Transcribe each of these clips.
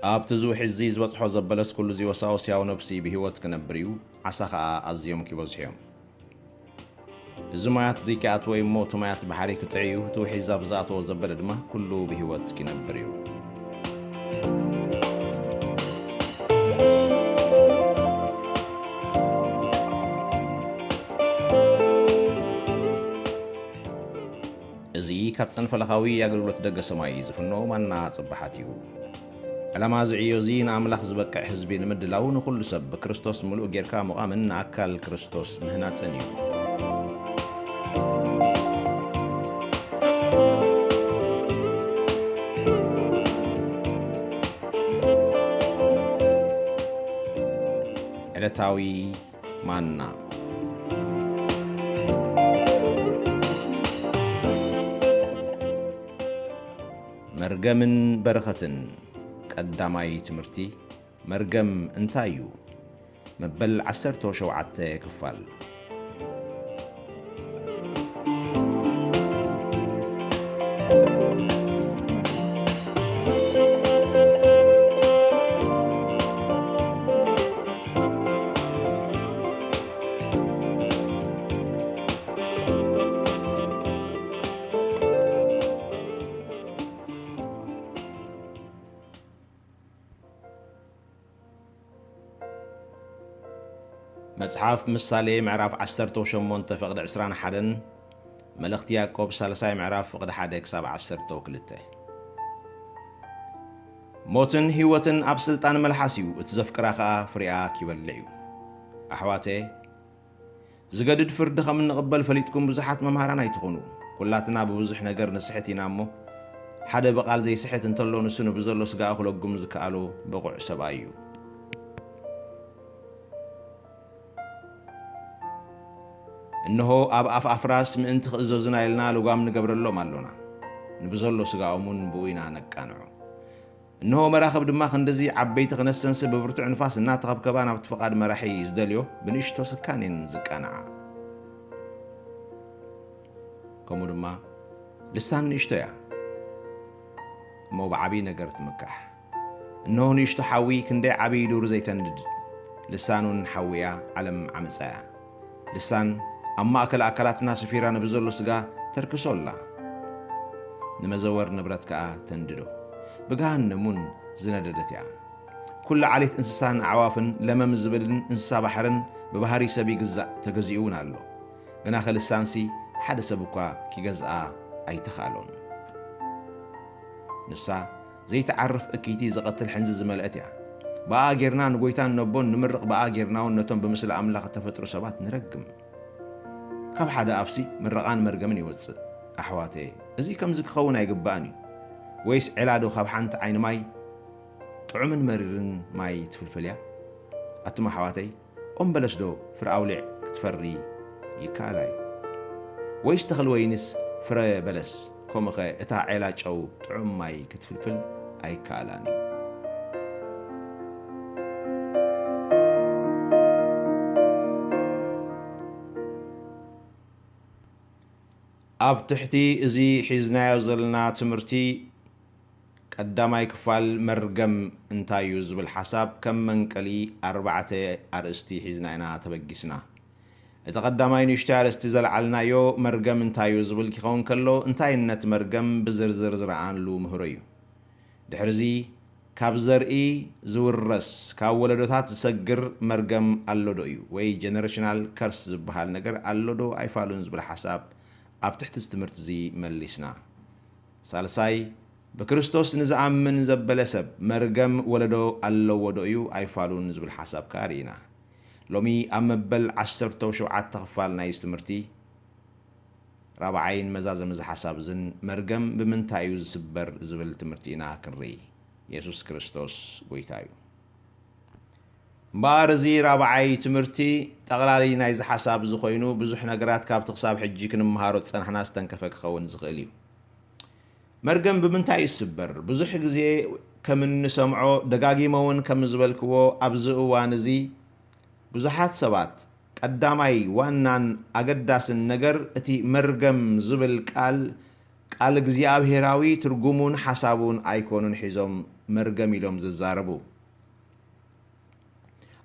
أبتزو حزيز وصحو زبلس كل زي وساوس ياو نفسي بهوت كنبريو عساخا أزيوم كيبوزحيوم الزمايات زي كات وي موت مايات بحري كتعيو تو حزاب زاتو زبل دما كله بهوت كنبريو زي كابسن فلخاوي يقلولت دق سماي زفنو مانا صبحاتيو علما زعيو زين أملاخ زبكع حزبي نمدلاو نخل سب بكريستوس ملؤ جيركا مقامن أكل كريستوس مهنا تسنيو علتاوي مانا مرقمن برختن قداماي تمرتي مرقم انتايو مبل 17 كفال مصحف مثالي معراف 18 فقد 21 ملخت يعقوب 3 معراف فقد 1 كساب 12 موتن هيوتن اب سلطان ملحاسيو اتزفكراخا فريا كيبلعيو احواتي زغدد فرد خم نقبل فليتكم بزحات ممهران ايتخونو كلاتنا ببزح نجر نسحتينا مو حدا بقال زي سحت انتلو نسنو بزلو سغا خلقم زكالو بقع سبايو إنه أب أفراس من أنت زوجنا لنا لقام نقبر الله مالونا نبزلو سقاومون بوينا نكانعو إنه مراخب دما خندزي عبيت خنسنس ببرتع نفاس الناتغب كبانا بتفقاد مراحي زدليو بنشتو سكانين زكانعا كمو دما لسان نشتويا مو بعبي نقرت مكح إنه نشتو حاوي كندي عبي دور زي تندد لسانون حاويا علم عمسايا لسان أما أكلاتنا سفيرا نبزلو سقا تركسولا نمزور نبرتك تنددو بقان نمون زنددتيا كل عليت إنسان عوافن لما مزبلن إنسا بحرن ببهاري سبي قزا تقزيون اللو قناخ لسانسي حد سبكوا كي قزا أي تخالون نسا زي تعرف أكيتي زغط الحنز زملأتيا بقى جيرنا نقويتان نبون نمرق بقى جيرنا ونتون بمثل أملاق تفترو سبات نرقم كاب حدا أفسي من رقان مرقمن يوصل أحواتي إزي كم زك خونا يقباني ويس علادو خاب حانت عين ماي طعمن مررن ماي تفلفليا أتما حواتي بلش دو فرعولع كتفري يكالاي ويس تخل وينس فرا بلس كومخي إتا علاج أو طعم ماي كتفلفل أي كالاني أب تحتي إزي حزنا يوزلنا تمرتي قداماي كفال مرقم انتايوز بالحساب كم منقلي 4 أرستي حزناينا تبقسنا إذا قداماي نشتار استزل علنايو مرقم انتايوز بالكيخون كلو انتاينت مرقم بزرزر زرعان لو مهريو دحرزي كاب زرئي زورس كاب ولدوتات سقر مرقم اللودويو وي جنريشنال كرس زبحال نقر اللودو ايفالونز بالحساب أب تحت استمرت زي مليسنا سالساي بكريستوس نزعمن زبل سب مرقم ولدو اللو ودويو ايفالون زبل حساب كارينا لومي أمبل 17 تخفالنا يستمرتي رابعين مزازم زي حساب زن مرقم بمنتايو زبر زبل تمرتينا كنري يسوس كريستوس قويتايو بارزي رابعي تمرتي تغلالي نايز حساب زخوينو بزح نقرات كاب تقصاب حجي كنمهارو تصنحنا ستنكفك خون زغليو مرقم بمنتاي السبر بزح قزي كمن نسمعو دقاقي مون كمزبلكو أبزئو وانزي بزحات سبات قداماي وانان أقداس النقر اتي مرقم زبل قال ቃል እግዚአብሔራዊ ትርጉሙን ሐሳቡን አይኮኑን ሒዞም መርገም ኢሎም ዝዛረቡ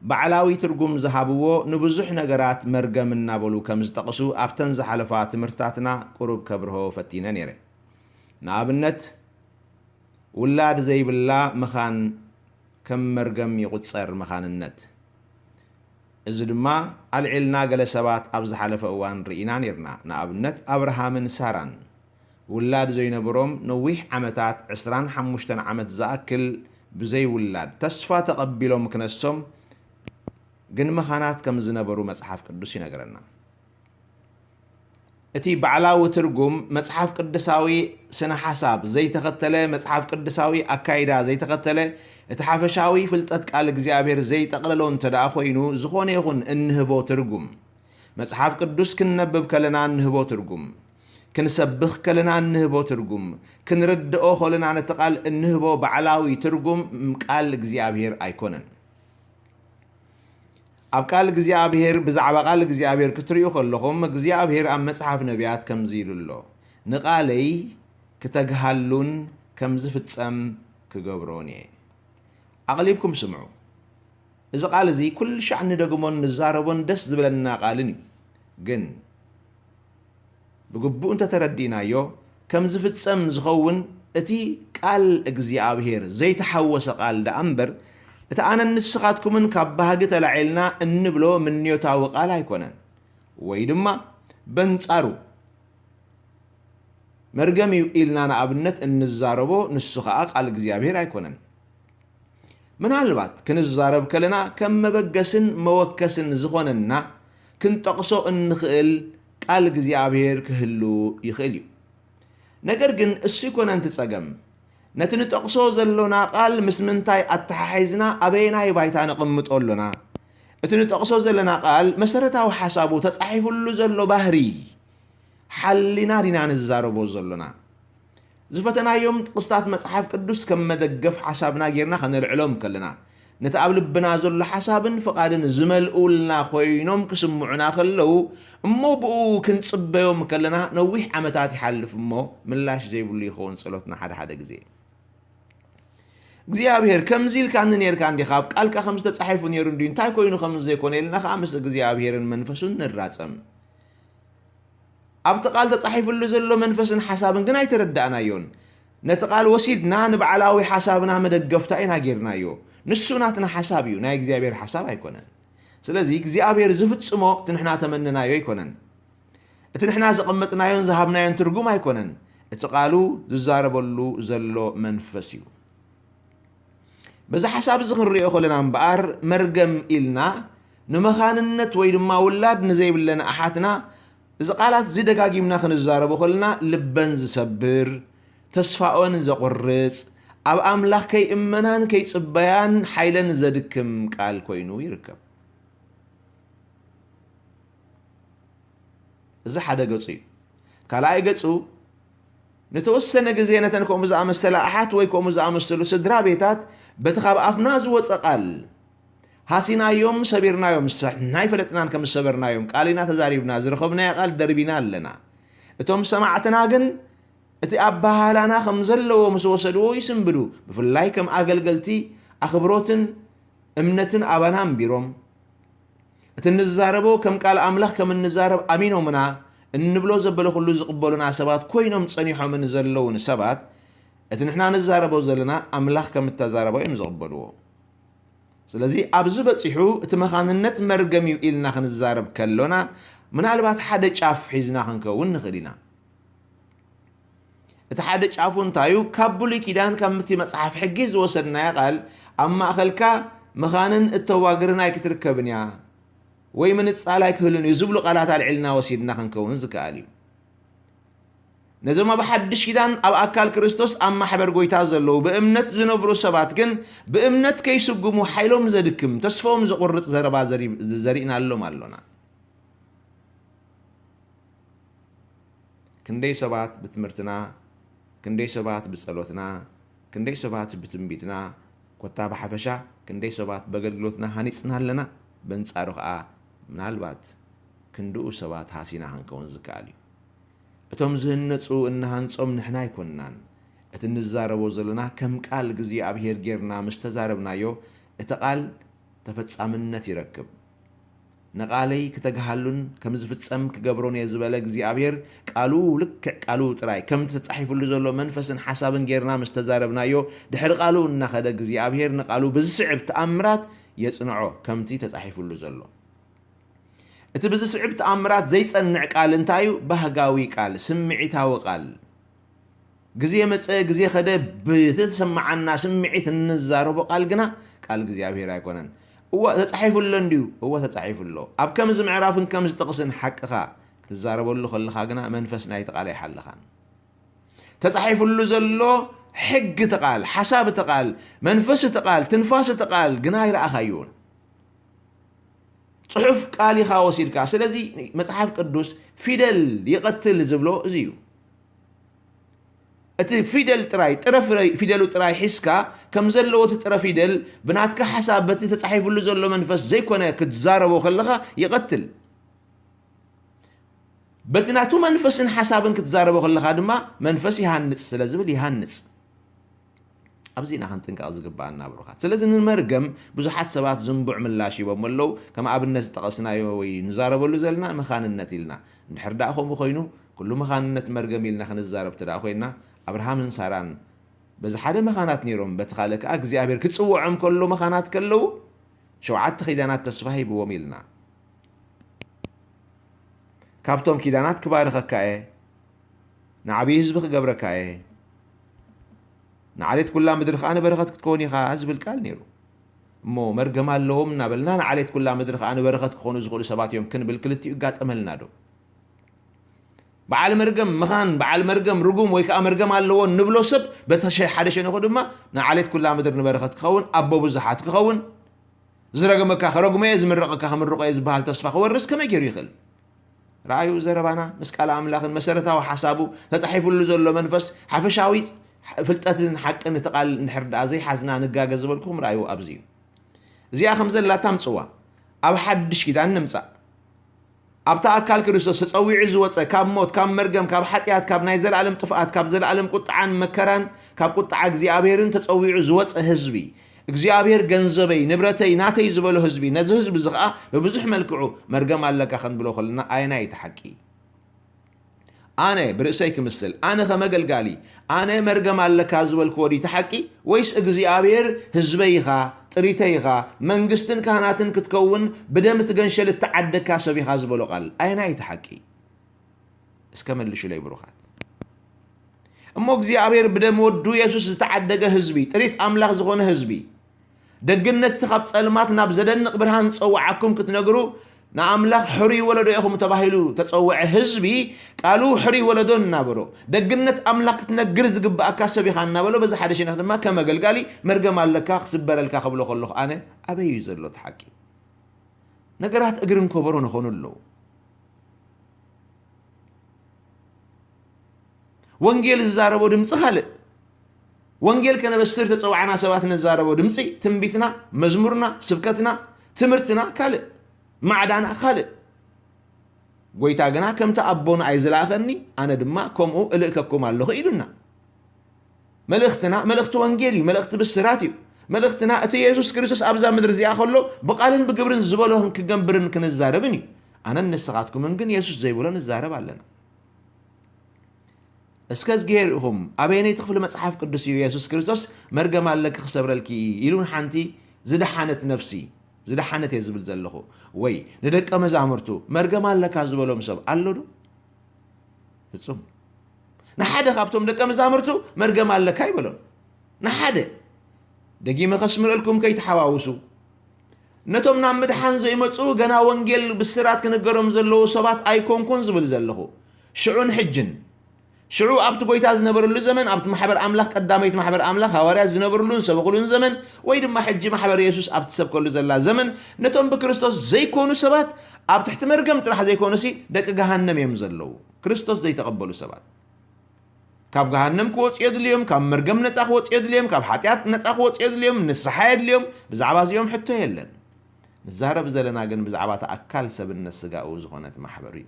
ባዕላዊ ትርጉም ዝሃብዎ ንብዙሕ ነገራት መርገም እናበሉ ከም ዝጠቕሱ ኣብተን ዝሓለፋ ትምህርታትና ቁሩብ ከብርሆ ፈቲነ ነይረ ንኣብነት ውላድ ዘይብላ መኻን ከም መርገም ይቁፀር መኻንነት እዚ ድማ ኣልዒልና ገለ ሰባት ኣብ ዝሓለፈ እዋን ርኢና ነርና ንኣብነት ኣብርሃምን ሳራን ውላድ ዘይነበሮም ነዊሕ ዓመታት 25 ዓመት ዝኣክል ብዘይ ውላድ ተስፋ ተቐቢሎም ክነሶም ግን መኻናት ከም ዝነበሩ መጽሓፍ ቅዱስ ይነግረና እቲ ባዕላዊ ትርጉም መጽሓፍ ቅዱሳዊ ስነ ሓሳብ ዘይተኸተለ መጽሓፍ ቅዱሳዊ ኣካይዳ ዘይተኸተለ እቲ ሓፈሻዊ ፍልጠት ቃል እግዚአብሔር ዘይጠቕለሎ እንተደኣ ኮይኑ ዝኾነ ይኹን እንህቦ ትርጉም መጽሓፍ ቅዱስ ክንነብብ ከለና እንህቦ ትርጉም ክንሰብኽ ከለና እንህቦ ትርጉም ክንርድኦ ከለና ነቲ ቃል እንህቦ ባዕላዊ ትርጉም ቃል እግዚአብሔር ኣይኮነን ኣብ ቃል እግዚአብሔር ብዛዕባ ቃል እግዚአብሔር ክትሪኡ ከለኹም እግዚአብሔር ኣብ መጽሓፍ ነቢያት ከምዚ ኢሉሎ ንቃለይ ክተግሃሉን ከም ዝፍጸም ክገብሮን እየ ኣቕሊብኩም ስምዑ እዚ ቃል እዚ ኩል ሻዕ ንደግሞን ንዛረቦን ደስ ዝብለና ቃልን እዩ ግን ብግቡእ እንተተረዲእናዮ ከም ዝፍጸም ዝኸውን እቲ ቃል እግዚአብሔር ዘይተሓወሰ ቃል ዳ እምበር እቲ ኣነ ንስኻትኩምን ካብ ባህጊ ተላዒልና እንብሎ ምንዮታዊ ቃል ኣይኮነን ወይ ድማ በንጻሩ መርገም ኢልና ንኣብነት እንዛረቦ ንሱ ከዓ ቃል እግዚአብሔር ኣይኮነን ምናልባት ክንዛረብ ከለና ከም መበገስን መወከስን ዝኾነና ክንጠቕሶ እንኽእል ቃል እግዚአብሔር ክህሉ ይኽእል እዩ ነገር ግን እሱ ይኮነን ትጸገም ነቲ ንጠቕሶ ዘሎና ቃል ምስ ምንታይ ኣተሓሒዝና ኣበየናይ ባይታ ነቕምጦ ኣሎና እቲ ንጠቕሶ ዘለና ቃል መሰረታዊ ሓሳቡ ተጻሒፉሉ ዘሎ ባህሪ ሓሊና ዲና ንዛረቦ ዘሎና ዝፈተናዮም ጥቕስታት መጽሓፍ ቅዱስ ከም መደገፍ ሓሳብና ጌርና ከነልዕሎም ከለና ነቲ ኣብ ልብና ዘሎ ሓሳብን ፍቓድን ዝመልኡልና ኮይኖም ክስምዑና ከለው እሞ ብኡ ክንጽበዮም ከለና ነዊሕ ዓመታት ይሓልፍ እሞ ምላሽ ዘይብሉ ይኸውን ጸሎትና ሓደ ግዜ እግዚአብሔር ከምዚ ኢልካኒ ነርካ እንዲኻ ኣብ ቃልካ ከም ዝተጻሒፉ ነይሩ እንድዩ እንታይ ኮይኑ ከም ዘይኮነ ኢልና ከዓ ምስ እግዚአብሔርን መንፈሱን ንራጸም ኣብቲ ቃል ተጻሒፉሉ ዘሎ መንፈስን ሓሳብን ግን ኣይተረዳእናዮን ነቲ ቃል ወሲድና ንባዕላዊ ሓሳብና መደገፍታ ኢና ጌርናዮ ንሱ ናትና ሓሳብ እዩ ናይ እግዚአብሔር ሓሳብ ኣይኮነን ስለዚ እግዚአብሔር ዝፍጽሞ እቲ ንሕና ተመንናዮ ኣይኮነን እቲ ንሕና ዘቐመጥናዮን ዝሃብናዮን ትርጉም ኣይኮነን እቲ ቃሉ ዝዛረበሉ ዘሎ መንፈስ እዩ በዛ ሓሳብ እዚ ክንሪኦ ከለና እምበኣር መርገም ኢልና ንመኻንነት ወይ ድማ ውላድ ንዘይብለና ኣሓትና እዚ ቃላት እዚ ደጋጊምና ክንዛረቦ ከለና ልበን ዝሰብር ተስፋኦን ዘቁርጽ ኣብ ኣምላኽ ከይእመናን ከይጽበያን ሓይለን ዘድክም ቃል ኮይኑ ይርከብ እዚ ሓደ ገጹ እዩ ካልኣይ ገጹ نتوسن جزينة كم زع مسلا أحد ويكم زع مسلو سدرا بيتات بتخاب أفناز وتقال هاسينا يوم سبيرنا يوم صح ناي فلتنا كم سبرنا يوم قالينا تزاريبنا زرخبنا قال دربنا لنا توم سمعتنا جن اتي أبها لنا خمزلو ومسوسدو يسنبدو بفلاي كم أقلقلتي أخبروتن امنتن أبنام بيروم تنزاربو كم قال أملاخ كم النزارب أمينو منا النبلو زبلو خلو زقبلونا سبات كوينوم تصنيحو من زلون سبات اتنحنا نزاربو زلنا أملاخ كم التزاربو يمزقبلو سلازي أبزو بتصيحو اتمخاننت مرقمي إلنا خنزارب كلونا من عالبات حدا جاف حيزنا خنكون نخلينا اتحدا جافون تايو كابولي كيدان كمتي مصحف حجيز وصلنا قال أما أخلكا مخانن التواقرنا يكتركبنيا ويمن تصالاي كهلن يزبلو قالات العلنا وسيدنا خنكون زكاليو نزما بحدش كيدان اب اكال كريستوس اما حبر غويتا زلو بامنت زنبرو سبات كن بامنت كيسغمو حيلوم زدكم تسفوم زقرط زربا زرينا لهم علونا كندي سبات بتمرتنا كندي سبات بصلوتنا كندي سبات بتنبيتنا كوتا بحفشا كندي سبات بغلغلوتنا هانيصنا لنا بنصارخ منالبات كندو سبات حاسينا هنكون زكاليو እቶም ዝህነፁ እናሃንጾም ንሕና ኣይኮንናን እቲ ንዛረቦ ዘለና ከም ቃል እግዚኣብሔር ጌርና ምስ ተዛረብናዮ እቲ ቃል ተፈጻምነት ይረክብ ነቃለይ ከተጋሃሉን ከም ዝፍጸም ክገብሮን ዝበለ እግዚኣብሔር ቃሉ ልክዕ ቃሉ ጥራይ ከም ተጻሒፉሉ ዘሎ መንፈስን ሓሳብን ጌርና ምስ ተዛረብናዮ ድሕሪ ቃሉ እናኸደ እግዚኣብሔር ንቃሉ ብዝስዕብ ተኣምራት የጽንዖ ከምቲ ተጻሒፉሉ ዘሎ እቲ ብዝስዕብ ተኣምራት ዘይጸንዕ ቃል እንታዩ ባህጋዊ ቃል ስምዒታዊ ቃል ግዜ መጸ ግዜ ኸደ ብተሰማዓና ስምዒት እንዛረቦ ቃል ግና ቃል እግዚኣብሔር ኣይኮነን እዋ ተጻሒፉሉ እንዲዩ እዋ ተጻሒፉሉ ኣብ ከምዚ ምዕራፍን ከምዚ ጥቕስን ሓቅኻ ክትዛረበሉ ከለኻ ግና መንፈስ ናይቲ ቃል ኣይሓልኻን ተጻሒፉሉ ዘሎ ሕጊ ተቃል ሓሳብ ተቃል መንፈስ ተቃል ትንፋስ ተቃል ግና ይረኣኻዩን ጽሑፍ ቃል ኢኻ ወሲድካ ስለዚ መጽሓፍ ቅዱስ ፊደል ይቐትል ዝብሎ እዚዩ እቲ ፊደል ጥራይ ጥረፍ ፊደሉ ጥራይ ሒስካ ከም ዘለዎ እቲ ጥረ ፊደል ብናትካ ሓሳብ በቲ ተጻሒፉሉ ዘሎ መንፈስ ዘይኮነ ክትዛረቦ ከለኻ ይቐትል በቲ ናቱ መንፈስን ሓሳብን ክትዛረቦ ከለኻ ድማ መንፈስ ይሃንጽ ስለ ዝብል ይሃንጽ ኣብዚና ክንጥንቀቕ ዝግባአና ብሩኻት ስለዚ ንመርገም ብዙሓት ሰባት ዝንቡዕ ምላሽ ሂቦም ኣለው ከም ኣብነት ዝጠቐስናዮ ወይ ንዛረበሉ ዘለና መኻንነት ኢልና እንድሕር ዳኣ ከምኡ ኮይኑ ኩሉ መኻንነት መርገም ኢልና ክንዛረብ ትዳኣ ኮይና አብርሃምን ሳራን በዚ ሓደ መኻናት ነይሮም በቲ ካልእ ከዓ እግዚኣብሔር ክጽውዖም ከሎ መኻናት ከለው 7 ኪዳናት ተስፋ ሂብዎም ኢልና ካብቶም ኪዳናት ክባርኸካ እየ ንዓብዪ ህዝቢ ክገብረካ እየ ንዓሌት ኩላ ምድሪ ከዓ ንበረኸት ክትከውን ኢኻ ዝብል ቃል ነይሩ እሞ መርገም ኣለዎም እናበልና ንዓሌት ኩላ ምድሪ ከዓ ንበረኸት ክኾኑ ዝኽእሉ ሰባት እዮም ክንብል ክልቲኡ ይጋጠመልና ዶ በዓል መርገም መኻን በዓል መርገም ርጉም ወይ ከዓ መርገም ኣለዎ ንብሎ ሰብ ሓደ ሸነኹ ድማ ንዓሌት ኩላ ምድሪ ንበረኸት ክኸውን ኣቦ ብዙሓት ክኸውን ዝረገመካ ከረጉመየ ዝምረቐካ ከምርቆየ ዝበሃል ተስፋ ክወርስ ከመይ ገይሩ ይኽእል ረኣዩ ዘረባና ምስ ቃል ኣምላኽን መሰረታዊ ሓሳቡ ተጻሒፉሉ ዘሎ መንፈስ ሓፈሻዊ ፍልጠትን ሓቅን ተቃል እንድሕር ዳኣ ዘይሓዝና ንጋገ ዝበልኩም ረኣዩ ኣብዚ እዩ እዚኣ ከም ዘላ ታምፅዋ ኣብ ሓድሽ ኪዳን ንምፃእ ኣብታ ኣካል ክርስቶስ ተጸዊዑ ዝወፀ ካብ ሞት ካብ መርገም ካብ ሓጢኣት ካብ ናይ ዘለዓለም ጥፍኣት ካብ ዘለዓለም ቁጥዓን መከራን ካብ ቁጥዓ እግዚኣብሔርን ተጸዊዑ ዝወፀ ህዝቢ እግዚአብሔር ገንዘበይ ንብረተይ ናተይ ዝበሎ ህዝቢ ነዚ ህዝቢ እዚ ከዓ በብዙሕ መልክዑ መርገም ኣለካ ክንብሎ ከለና ኣይና ይተሓቂ ኣነ ብርእሰይ ክምስል ኣነ ከመገልጋሊ ኣነ መርገም ኣለካ ዝበልክዎ ዲ ተሓቂ ወይስ እግዚአብሔር ህዝበይኻ ጥሪተይኻ መንግስትን ካህናትን ክትከውን ብደም ትገንሸል እትዓደካ ሰብ ኢኻ ዝበሎ ቃል ኣይና ይተሓቂ እስከ መልሹለይ ብሩኻት እሞ እግዚአብሔር ብደም ወዱ ኢየሱስ ዝተዓደገ ህዝቢ ጥሪት ኣምላኽ ዝኾነ ህዝቢ ደግነት ካብ ጸልማት ናብ ዘደንቕ ብርሃን ፀዋዓኩም ክትነግሩ ንኣምላኽ ሕሩይ ወለዶ ኢኹም ተባሂሉ ተጸውዐ ህዝቢ ቃሉ ሕሩይ ወለዶ እናበሮ ደግነት ኣምላኽ ክትነግር ዝግባእካ ሰብ ኢኻ እናበሎ በዚ ሓደ ሸነኽ ድማ ከመገልጋሊ መርገም ኣለካ ክስበረልካ ክብሎ ከለኹ ኣነ ኣበይ እዩ ዘሎ ተሓቂ ነገራት እግርን ከበሮ ንኾኑ ኣለዉ ወንጌል ዝዛረቦ ድምፂ ካልእ ወንጌል ከነበስር ተጸውዓና ሰባት ንዛረቦ ድምፂ ትንቢትና መዝሙርና ስብከትና ትምህርትና ካልእ معدانا خالق قويتا غنا كمتا أبونا أيزلاخني أنا دما كمو إليككم الله إيدنا ملختنا ملخت وانجيلي ملخت بالسراتي ملختنا أتي يسوس كريستوس أبزا مدرزي أخلو بقالن بقبرن زبالوهم كجنبرن كنزاربني أنا نسقاتكم منجن يسوس زي بولن الزارب علينا اسكاز غيرهم أبيني تخفل مصحف قدسي يسوس كريستوس مرجم لك خسبر الكي يلون حنتي زدحانت نفسي زدحانت يزبل زلخو وي ندق مزامرتو مرجم لك زبلهم سب الله دو ፍጹም نحده ካብቶም ደቀ መዛሙርቱ መርገም ኣለካ ይበሎም نحده ደጊመ ከስምረልኩም ከይተሓዋውሱ ነቶም ናብ ምድሓን ዘይመጹ ገና ወንጌል ብስራት ክነገሮም ዘለዉ ሰባት ኣይኮንኩን ዝብል ዘለኹ ሽዑን ሕጅን ሽዑ ኣብቲ ጎይታ ዝነበረሉ ዘመን ኣብቲ ማሕበር ኣምላኽ ቀዳመይት ማሕበር ኣምላኽ ሃዋርያት ዝነበሩሉን ሰበኹሉን ዘመን ወይ ድማ ሕጂ ማሕበር ኢየሱስ ኣብቲ ሰብከሉ ዘላ ዘመን ነቶም ብክርስቶስ ዘይኮኑ ሰባት ኣብ ትሕቲ መርገም ጥራሕ ዘይኮኑሲ ደቂ ገሃነም እዮም ዘለዉ ክርስቶስ ዘይተቐበሉ ሰባት ካብ ገሃነም ክወጽኡ የድልዮም ካብ መርገም ነፃ ክወጽኡ የድልዮም ካብ ሓጢኣት ነፃ ክወጽኡ የድልዮም ንስሓ የድልዮም ብዛዕባ እዚኦም ሕቶ የለን ንዛረብ ዘለና ግን ብዛዕባ ኣካል ሰብነት ስጋኡ ዝኾነት ማሕበር እዩ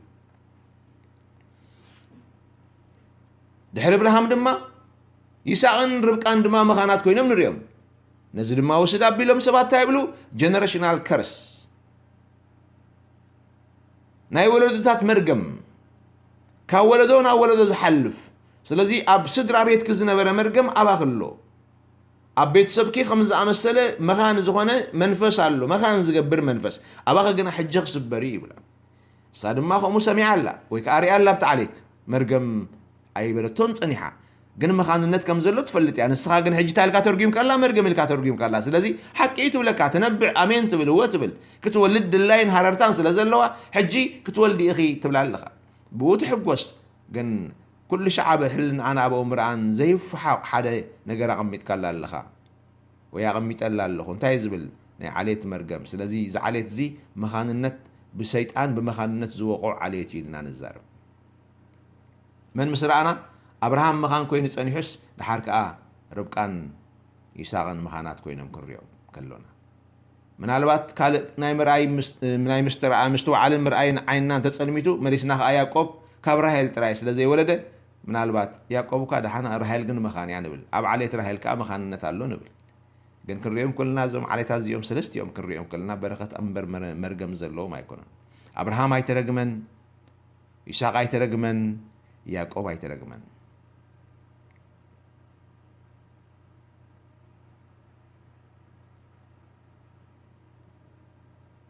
ድሕሪ አብርሃም ድማ ይስሐቅን ርብቃን ድማ መኻናት ኮይኖም ንሪኦም ነዚ ድማ ወስድ ኣቢሎም ሰባት እንታይ ይብሉ ጀነሬሽናል ከርስ ናይ ወለዶታት መርገም ካብ ወለዶ ናብ ወለዶ ዝሓልፍ ስለዚ ኣብ ስድራ ቤትክ ዝነበረ መርገም ኣባኽሎ ኣብ ቤተሰብኪ ከም ዝኣመሰለ መኻን ዝኾነ መንፈስ ኣሎ መኻን ዝገብር መንፈስ ኣባኸ ግና ሕጂ ክስበር ይብላ እሳ ድማ ከምኡ ሰሚዓ ኣላ ወይ ከዓ ሪኣ ኣላ ብታዕሌት መርገም ኣይበለቶን ፀኒሓ ግን መኻንነት ከም ዘሎ ትፈልጥ እያ ንስኻ ግን ሕጂ ታልካ ተርጉም ካላ መርገም ኢልካ ተርጉም ካላ ስለዚ ሓቂ ትብለካ ትነብዕ ኣሜን ትብል እወ ትብል ክትወልድ ድላይን ሃረርታን ስለ ዘለዋ ሕጂ ክትወልዲ ኢኺ ትብላ ኣለኻ ብኡ ትሕጎስ ግን ኩሉ ሸዓብ ሕልን ኣነ ኣብኦ ምርኣን ዘይፍሓቕ ሓደ ነገር ኣቐሚጥካ ኣለኻ ወይ ኣቐሚጠላ ኣለኹ እንታይ ዝብል ናይ ዓሌት መርገም ስለዚ እዚ ዓሌት እዚ መኻንነት ብሰይጣን ብመኻንነት ዝወቕዑ ዓሌት ኢልና ንዛረብ መን ምስ ረኣና አብርሃም መኻን ኮይኑ ፀኒሑስ ድሓር ከዓ ርብቃን ይስሐቅን መኻናት ኮይኖም ክንሪኦም ከሎና ምናልባት ካልእ ናይ ምርኣይ ናይ ምስትውዓልን ምርኣይን ዓይንና እንተፀልሚቱ መሊስና ከዓ ያዕቆብ ካብ ራሄል ጥራይ ስለ ዘይወለደ ምናልባት ያዕቆብ እኳ ድሓና ራሄል ግን መኻን እያ ንብል ኣብ ዓሌት ራሄል ከዓ መኻንነት ኣሎ ንብል ግን ክንሪኦም ከለና እዞም ዓሌታት እዚኦም ሰለስቲኦም ክንሪኦም ከለና በረኸት እምበር መርገም ዘለዎም ኣይኮነን አብርሃም ኣይተረግመን ይስሐቅ ኣይተረግመን ያዕቆብ ኣይተረግመን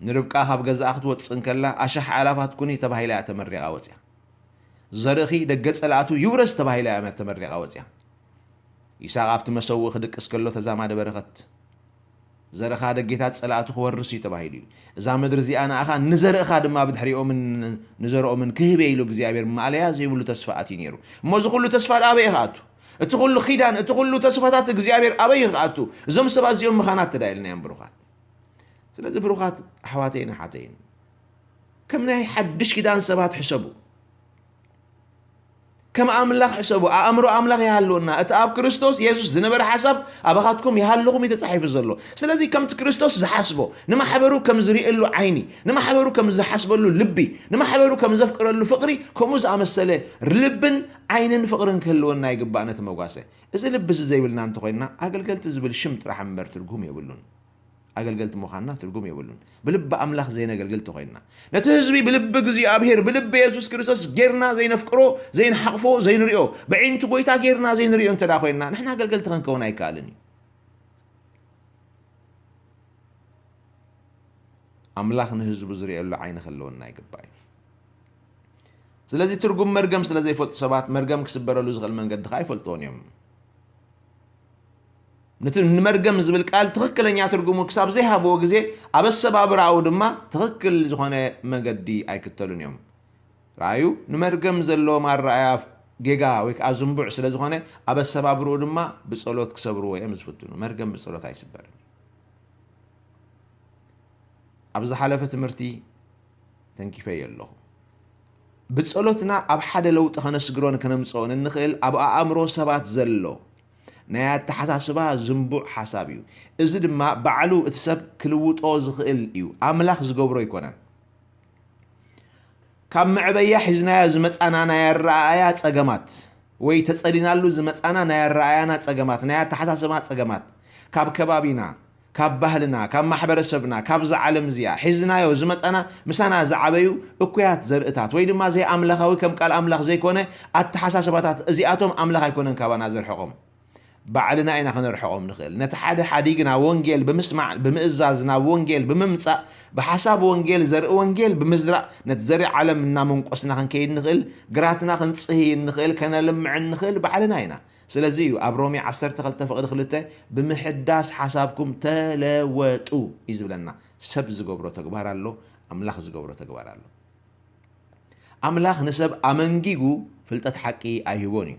ንርብቃ ካብ ገዛኣ ክትወፅእ ከላ ኣሻሕ ኣላፋት ኩኒ ተባሂላ እያ ተመሪቓ ወፅያ ዘርእኺ ደገ ፀላእቱ ይውረስ ተባሂላ እያ ተመሪቓ ወፅያ ይስሐቅ ኣብቲ መሰውኢ ክድቅስ ከሎ ተዛማደ በረኸት ዘርእኻ ደጌታት ፀላእቱ ክወርስ እዩ ተባሂሉ እዩ እዛ ምድሪ እዚኣ ንኣኻ ንዘርእኻ ድማ ብድሕሪኦምን ንዘርኦምን ክህበ ኢሉ እግዚኣብሔር ማዕለያ ዘይብሉ ተስፋኣት እዩ ነይሩ እሞ እዚ ኩሉ ተስፋ ኣበይ ክኣቱ እቲ ኩሉ ኺዳን እቲ ኩሉ ተስፋታት እግዚኣብሔር ኣበይ ክኣቱ እዞም ሰባት እዚኦም መኻናት ተዳይልናዮም ብሩኻት ስለዚ ብሩኻት ኣሕዋተይን ሓተይን ከም ናይ ሓድሽ ኪዳን ሰባት ሕሰቡ ከም ኣምላኽ ሕሰቡ ኣእምሮ ኣምላኽ ይሃልወና እቲ ኣብ ክርስቶስ ኢየሱስ ዝነበረ ሓሳብ ኣባኻትኩም ይሃልኹም እዩ ተጻሒፉ ዘሎ ስለዚ ከምቲ ክርስቶስ ዝሓስቦ ንማሕበሩ ከም ዝሪእሉ ዓይኒ ንማሕበሩ ከም ዝሓስበሉ ልቢ ንማሕበሩ ከም ዘፍቅረሉ ፍቕሪ ከምኡ ዝኣመሰለ ልብን ዓይንን ፍቕርን ክህልወና ይግባእ ነቲ መጓሰ እዚ ልቢ ዘይብልና እንተኮይንና ኣገልገልቲ ዝብል ሽም ጥራሕ እምበር ትርጉም የብሉን ኣገልገልቲ ምዃንና ትርጉም የብሉን ብልቢ ኣምላኽ ዘይነገልግል ተኮይንና ነቲ ህዝቢ ብልቢ እግዚኣብሔር ብልቢ ኢየሱስ ክርስቶስ ጌርና ዘይነፍቅሮ ዘይንሓቕፎ ዘይንሪኦ ብዒንቲ ጎይታ ጌርና ዘይንሪኦ እንተዳ ኮይንና ንሕና ኣገልገልቲ ክንከውን ኣይከኣልን እዩ ኣምላኽ ንህዝቡ ዝሪእየሉ ዓይኒ ክህልወና ይግባእ እዩ ስለዚ ትርጉም መርገም ስለ ዘይፈልጡ ሰባት መርገም ክስበረሉ ዝኽእል መንገዲ ከዓ ይፈልጥዎን እዮም ንመርገም ዝብል ቃል ትኽክለኛ ትርጉሙ ክሳብ ዘይሃብዎ ግዜ ኣብ ኣሰባብራኡ ድማ ትኽክል ዝኾነ መንገዲ ኣይክተሉን እዮም ረኣዩ ንመርገም ዘለዎም ኣረኣያ ጌጋ ወይ ከዓ ዝንቡዕ ስለ ዝኾነ ኣብ ኣሰባብርኡ ድማ ብፀሎት ክሰብርዎ እዮም ዝፍትኑ መርገም ብፀሎት ኣይስበርን ኣብ ዝሓለፈ ትምህርቲ ተንኪፈየ ኣለኹ ብፀሎትና ኣብ ሓደ ለውጢ ከነስግሮን ከነምፅኦን እንኽእል ኣብ ኣእምሮ ሰባት ዘሎ ናይ ኣተሓሳስባ ዝንቡዕ ሓሳብ እዩ እዚ ድማ ባዕሉ እቲ ሰብ ክልውጦ ዝኽእል እዩ ኣምላኽ ዝገብሮ ይኮነን ካብ መዕበያ ሒዝናዮ ዝመፃና ናይ ኣረኣያ ፀገማት ወይ ተፀሊናሉ ዝመፃና ናይ ኣረኣያና ፀገማት ናይ ኣተሓሳስባ ፀገማት ካብ ከባቢና ካብ ባህልና ካብ ማሕበረሰብና ካብ ዝዓለም እዚኣ ሒዝናዮ ዝመፃና ምሳና ዝዓበዩ እኩያት ዘርእታት ወይ ድማ ዘይ ኣምላኻዊ ከም ቃል ኣምላኽ ዘይኮነ ኣተሓሳስባታት እዚኣቶም ኣምላኽ ኣይኮነን ካባና ዘርሕቖም ባዕልና ኢና ክንርሕቆም ንኽእል ነቲ ሓደ ሓዲግ ናብ ወንጌል ብምስማዕ ብምእዛዝ ናብ ወንጌል ብምምፃእ ብሓሳብ ወንጌል ዘርኢ ወንጌል ብምዝራእ ነቲ ዘርኢ ዓለም እናመንቆስና ክንከይድ ንኽእል ግራትና ክንፅህይ ንኽእል ከነልምዕ ንኽእል ባዕልና ኢና ስለዚ እዩ ኣብ ሮሜ 12:2 ብምሕዳስ ሓሳብኩም ተለወጡ እዩ ዝብለና ሰብ ዝገብሮ ተግባር ኣሎ ኣምላኽ ዝገብሮ ተግባር ኣሎ ኣምላኽ ንሰብ ኣመንጊጉ ፍልጠት ሓቂ ኣይህቦን እዩ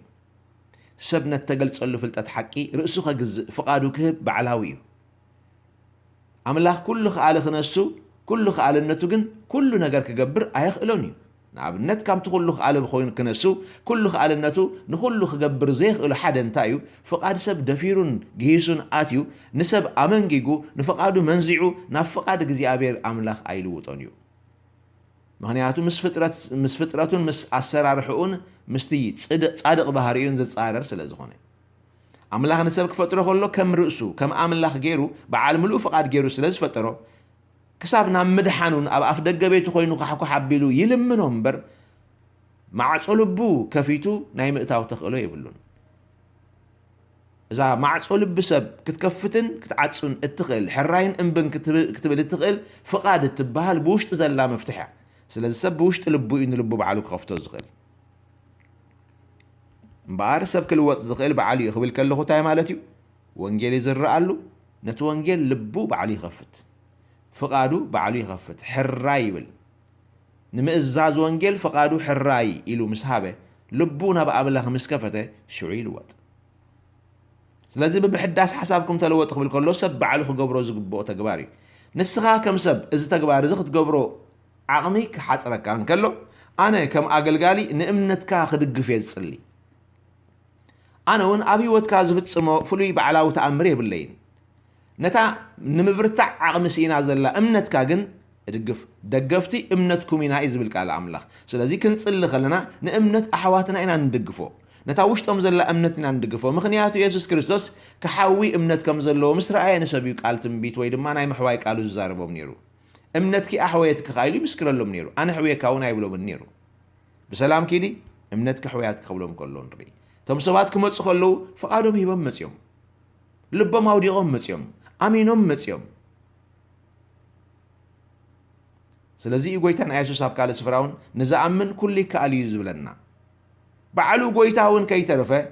ሰብ ነተገልጸሉ ፍልጠት ሓቂ ርእሱ ከግዝእ ፍቃዱ ክህብ ባዕላዊ እዩ ኣምላኽ ኩሉ ኸኣለ ክነሱ ኩሉ ኸኣለነቱ ግን ኩሉ ነገር ክገብር ኣይኽእሎን እዩ ንኣብነት ካብቲ ኩሉ ኸኣለ ብኮይኑ ክነሱ ኩሉ ኸኣለነቱ ንኩሉ ክገብር ዘይኽእሉ ሓደ እንታይ እዩ ፍቃድ ሰብ ደፊሩን ግሂሱን ኣትዩ ንሰብ ኣመንጊጉ ንፍቃዱ መንዚዑ ናብ ፍቃድ እግዚኣብሔር ኣምላኽ ኣይልውጦን እዩ ምክንያቱ ምስ ፍጥረቱን ምስ ኣሰራርሑኡን مستي صادق بهاريون زصارر ስለዝኾነ أملاخ نسب كفتره كله كم رأسه كم أملاخ غيره بعالم له فقط غيره سلز فتره كسبنا مدحانون أب أفدق بيته خوينو كحكو حبيلو يلمنهم بر مع صلبو كفيتو نايم إتاو تخلو يبلون إذا مع صلب بسب كتكفتن كتعصون التخيل حراين انبن كتبل التخيل فقاد التبهال بوشت زلا مفتحة سلز سب بوشت لبو إن لبو بعلو كفتو زغل مبار سب كل وقت زغل بعلي يخبل كله تاي مالتيو وانجيل يزرقالو نت وانجيل لبو بعلي يخفت فقادو بعلو يخفت حراي يبل نمئزاز وانجيل فقادو حراي إلو مسحابه لبونا بأملاخ مسكفته شعيل وقت سلازي ببحداس حسابكم تلوت قبل كله سب بعلو خقبرو زقبو تقباري نسخا كم سب إذا تقباري زخت قبرو عقمي كحاسرك كان كله أنا كم أقلقالي نأمنتك خدق في السلي أنا وين أبي وتكا زفت سمو فلوي بعلاو تأمري بالليل نتا نمبرتع عقم سينا زلا أمنتك جن دقفتي أمنتكم إنا إزبل كعلى أملاخ سلازي كنصل خلنا نأمنت أحواتنا إنا ندقفو نتا وش تمزلا أمنتنا ندقفو مخنياتو يسوع كريستوس كحاوي أمنتكم زلو مصر أي نسبيك قال تنبيت ويد ما ناي محواي قالوا الزاربو منيرو أمنتك أحويتك خايلي مسكر لهم منيرو أنا حويك أو نايبلو منيرو بسلام كيدي أمنتك حوياتك قبلهم كلهم ري تم سباتكم تسخلو فقادهم هيبم متيوم لبم هوديهم متيوم أمينهم متيوم سلازي قويتان أيسو ساب قال سفراون نزأمن كل كالي يزبلنا بعلو قويتاون كي ترفه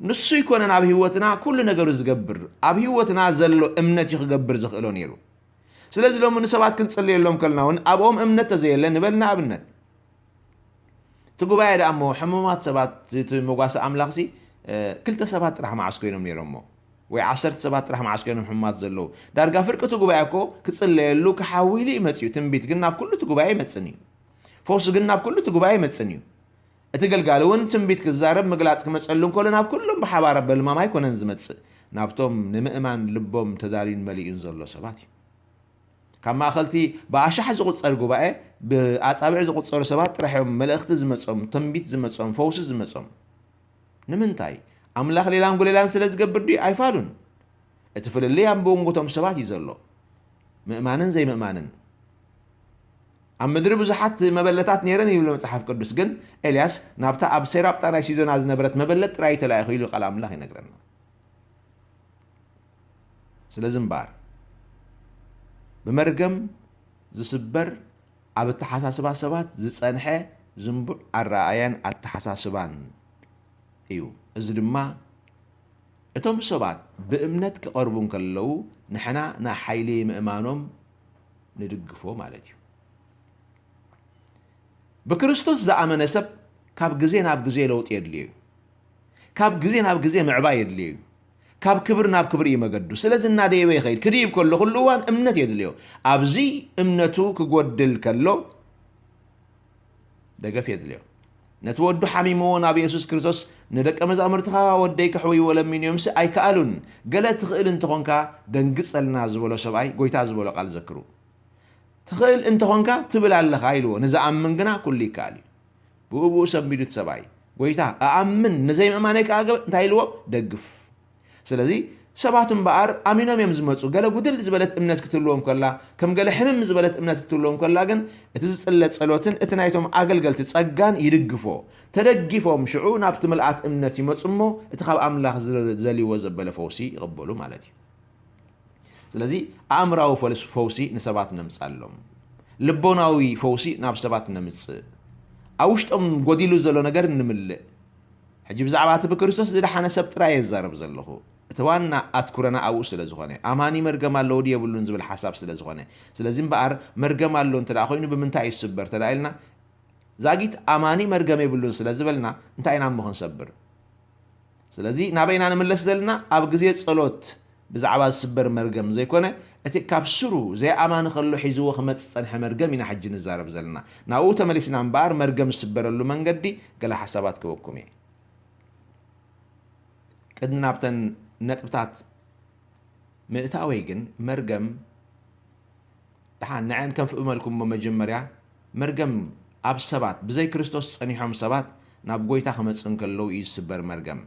نسو يكون أنا بهوتنا كل نقر زقبر أبهوتنا زلو امنتي خقبر زخلو نيرو سلازي لو من سبات كنت صلي لهم كلناون أبوهم امنت تزيل نبلنا أبنت تقول بعد أمو حمومات سبات مقاس أملاخسي كلتا سبات رح معسكوينهم نيرمو وعشرة سبات رح معسكوينهم حمومات زلو دارقا فرقة تقول بعكو كتصلي له كحاويلي متسيو تنبيت قلنا بكله تقول بعي متسنيو فوس قلنا بكله تقول بعي متسنيو اتقل قالوا وين تنبيت كزارب مقلاتك متسألون كلنا بكلهم بحبارب بالما ما يكون انز متس نابتهم نمئمان لبهم تدالين مليئين زلو سباتي كما أخلتي باشح زقط صرقوا بقى بأصابع زقط صار سبات راح يوم ملأخت زمتصم تنبيت زمتصم فوس زمتصم نمنتاي أملاخ ليلان قول ليلان سلز قبر دي أيفالون اتفل اللي هم بونقطهم سبات يزلوا مؤمنن زي مؤمنن أم مدرب زحت مبلتات نيرني ولا مصحف قدس جن إلياس نابتا أب سيرابتا أنا سيدون عز نبرت مبلت رايت لا يخيلو قال أملاخ ينقرنا سلزم بار بمرقم زسبر عب التحساسبات سبات زصنحه زنبع الرأيان التحساسبان ايو ازدما اتم سبات بامنت كقربون كلو نحنا نا حيلي مئمانهم ندقفو مالتي بكريستوس زعمنا سب كاب غزين اب غزي لوط يدليو كاب غزين اب غزي معبا يدليو كاب كبرنا بكبر يمقدو سلازنا ديبي خير كريب كله خلوان امنت يدليو ابزي امنتو كغودل كلو دغف يدليو نتودو حميمون ابي يسوع كريستوس ندق مزامرتها ودي كحوي ولا من يمس اي كالون قالت تخيل انت هونكا دنقصلنا زبلو سباي غويتا زبلو قال ذكروا تخيل انت هونكا تبل الله خايلو نزامن غنا كل كالي بوبو سميدت سباي غويتا امن نزي مانيك انتايلو دغف سلازي سباتن بار امينم يمزمصو قال غدل زبلت امنت كتلوم كلا كم قال حمم زبلت امنت كتلوم كلا ግን اتزصلت ጸሎትን اتنايتم አገልገልት ጸጋን ይድግፎ ተደግፎም ሽዑ ናብት መልአት እምነት ይመጽሞ እትኻብ አምላኽ ዘሊዎ ዘበለ ፈውሲ ይقبሉ ማለት እዩ ስለዚህ አእምራው ፈውሲ ንሰባት ነምጻሎም ልቦናዊ ፈውሲ ናብ ሰባት ነምጽ አውሽጦም ጎዲሉ ዘሎ ነገር ንምልእ ሕጂ ብዛዕባ ክርስቶስ ዝደሓነ ሰብ ጥራይ ይዛረብ ዘለኹ እተዋና አትኩረና አው ስለዝኾነ አማኒ መርገም አለው ዲየብሉን ዝብል ሐሳብ ስለዝኾነ ስለዚህ በአር መርገም አለው እንተዳ ኮይኑ በምንታይ ይስበር ተዳይልና ዛጊት አማኒ መርገም ይብሉን ስለዝበልና እንታይና ምኹን ሰብር ስለዚህ ናበይና ንመለስ ዘለና አብ ግዜ ጸሎት ብዛዕባ ዝስበር መርገም ዘይኮነ እቲ ካብ ስሩ ዘይ አማኒ ከሎ ሒዝዎ ክመጽ ጸንሐ መርገም ኢና ሕጂ ንዛረብ ዘለና ናኡ ተመሊስና እምበር መርገም ዝስበረሉ መንገዲ ገለ ሐሳባት ክወኩም እየ ቅድናብተን ነጥብታት ምእታወይ ግን መርገም دحان نعن كم في أملكم مجمريا مرجم أب سبات بزي كريستوس أني حم سبات ናብ ጎይታ ክመጽእ ከለዉ እዩ ዝስበር መርገም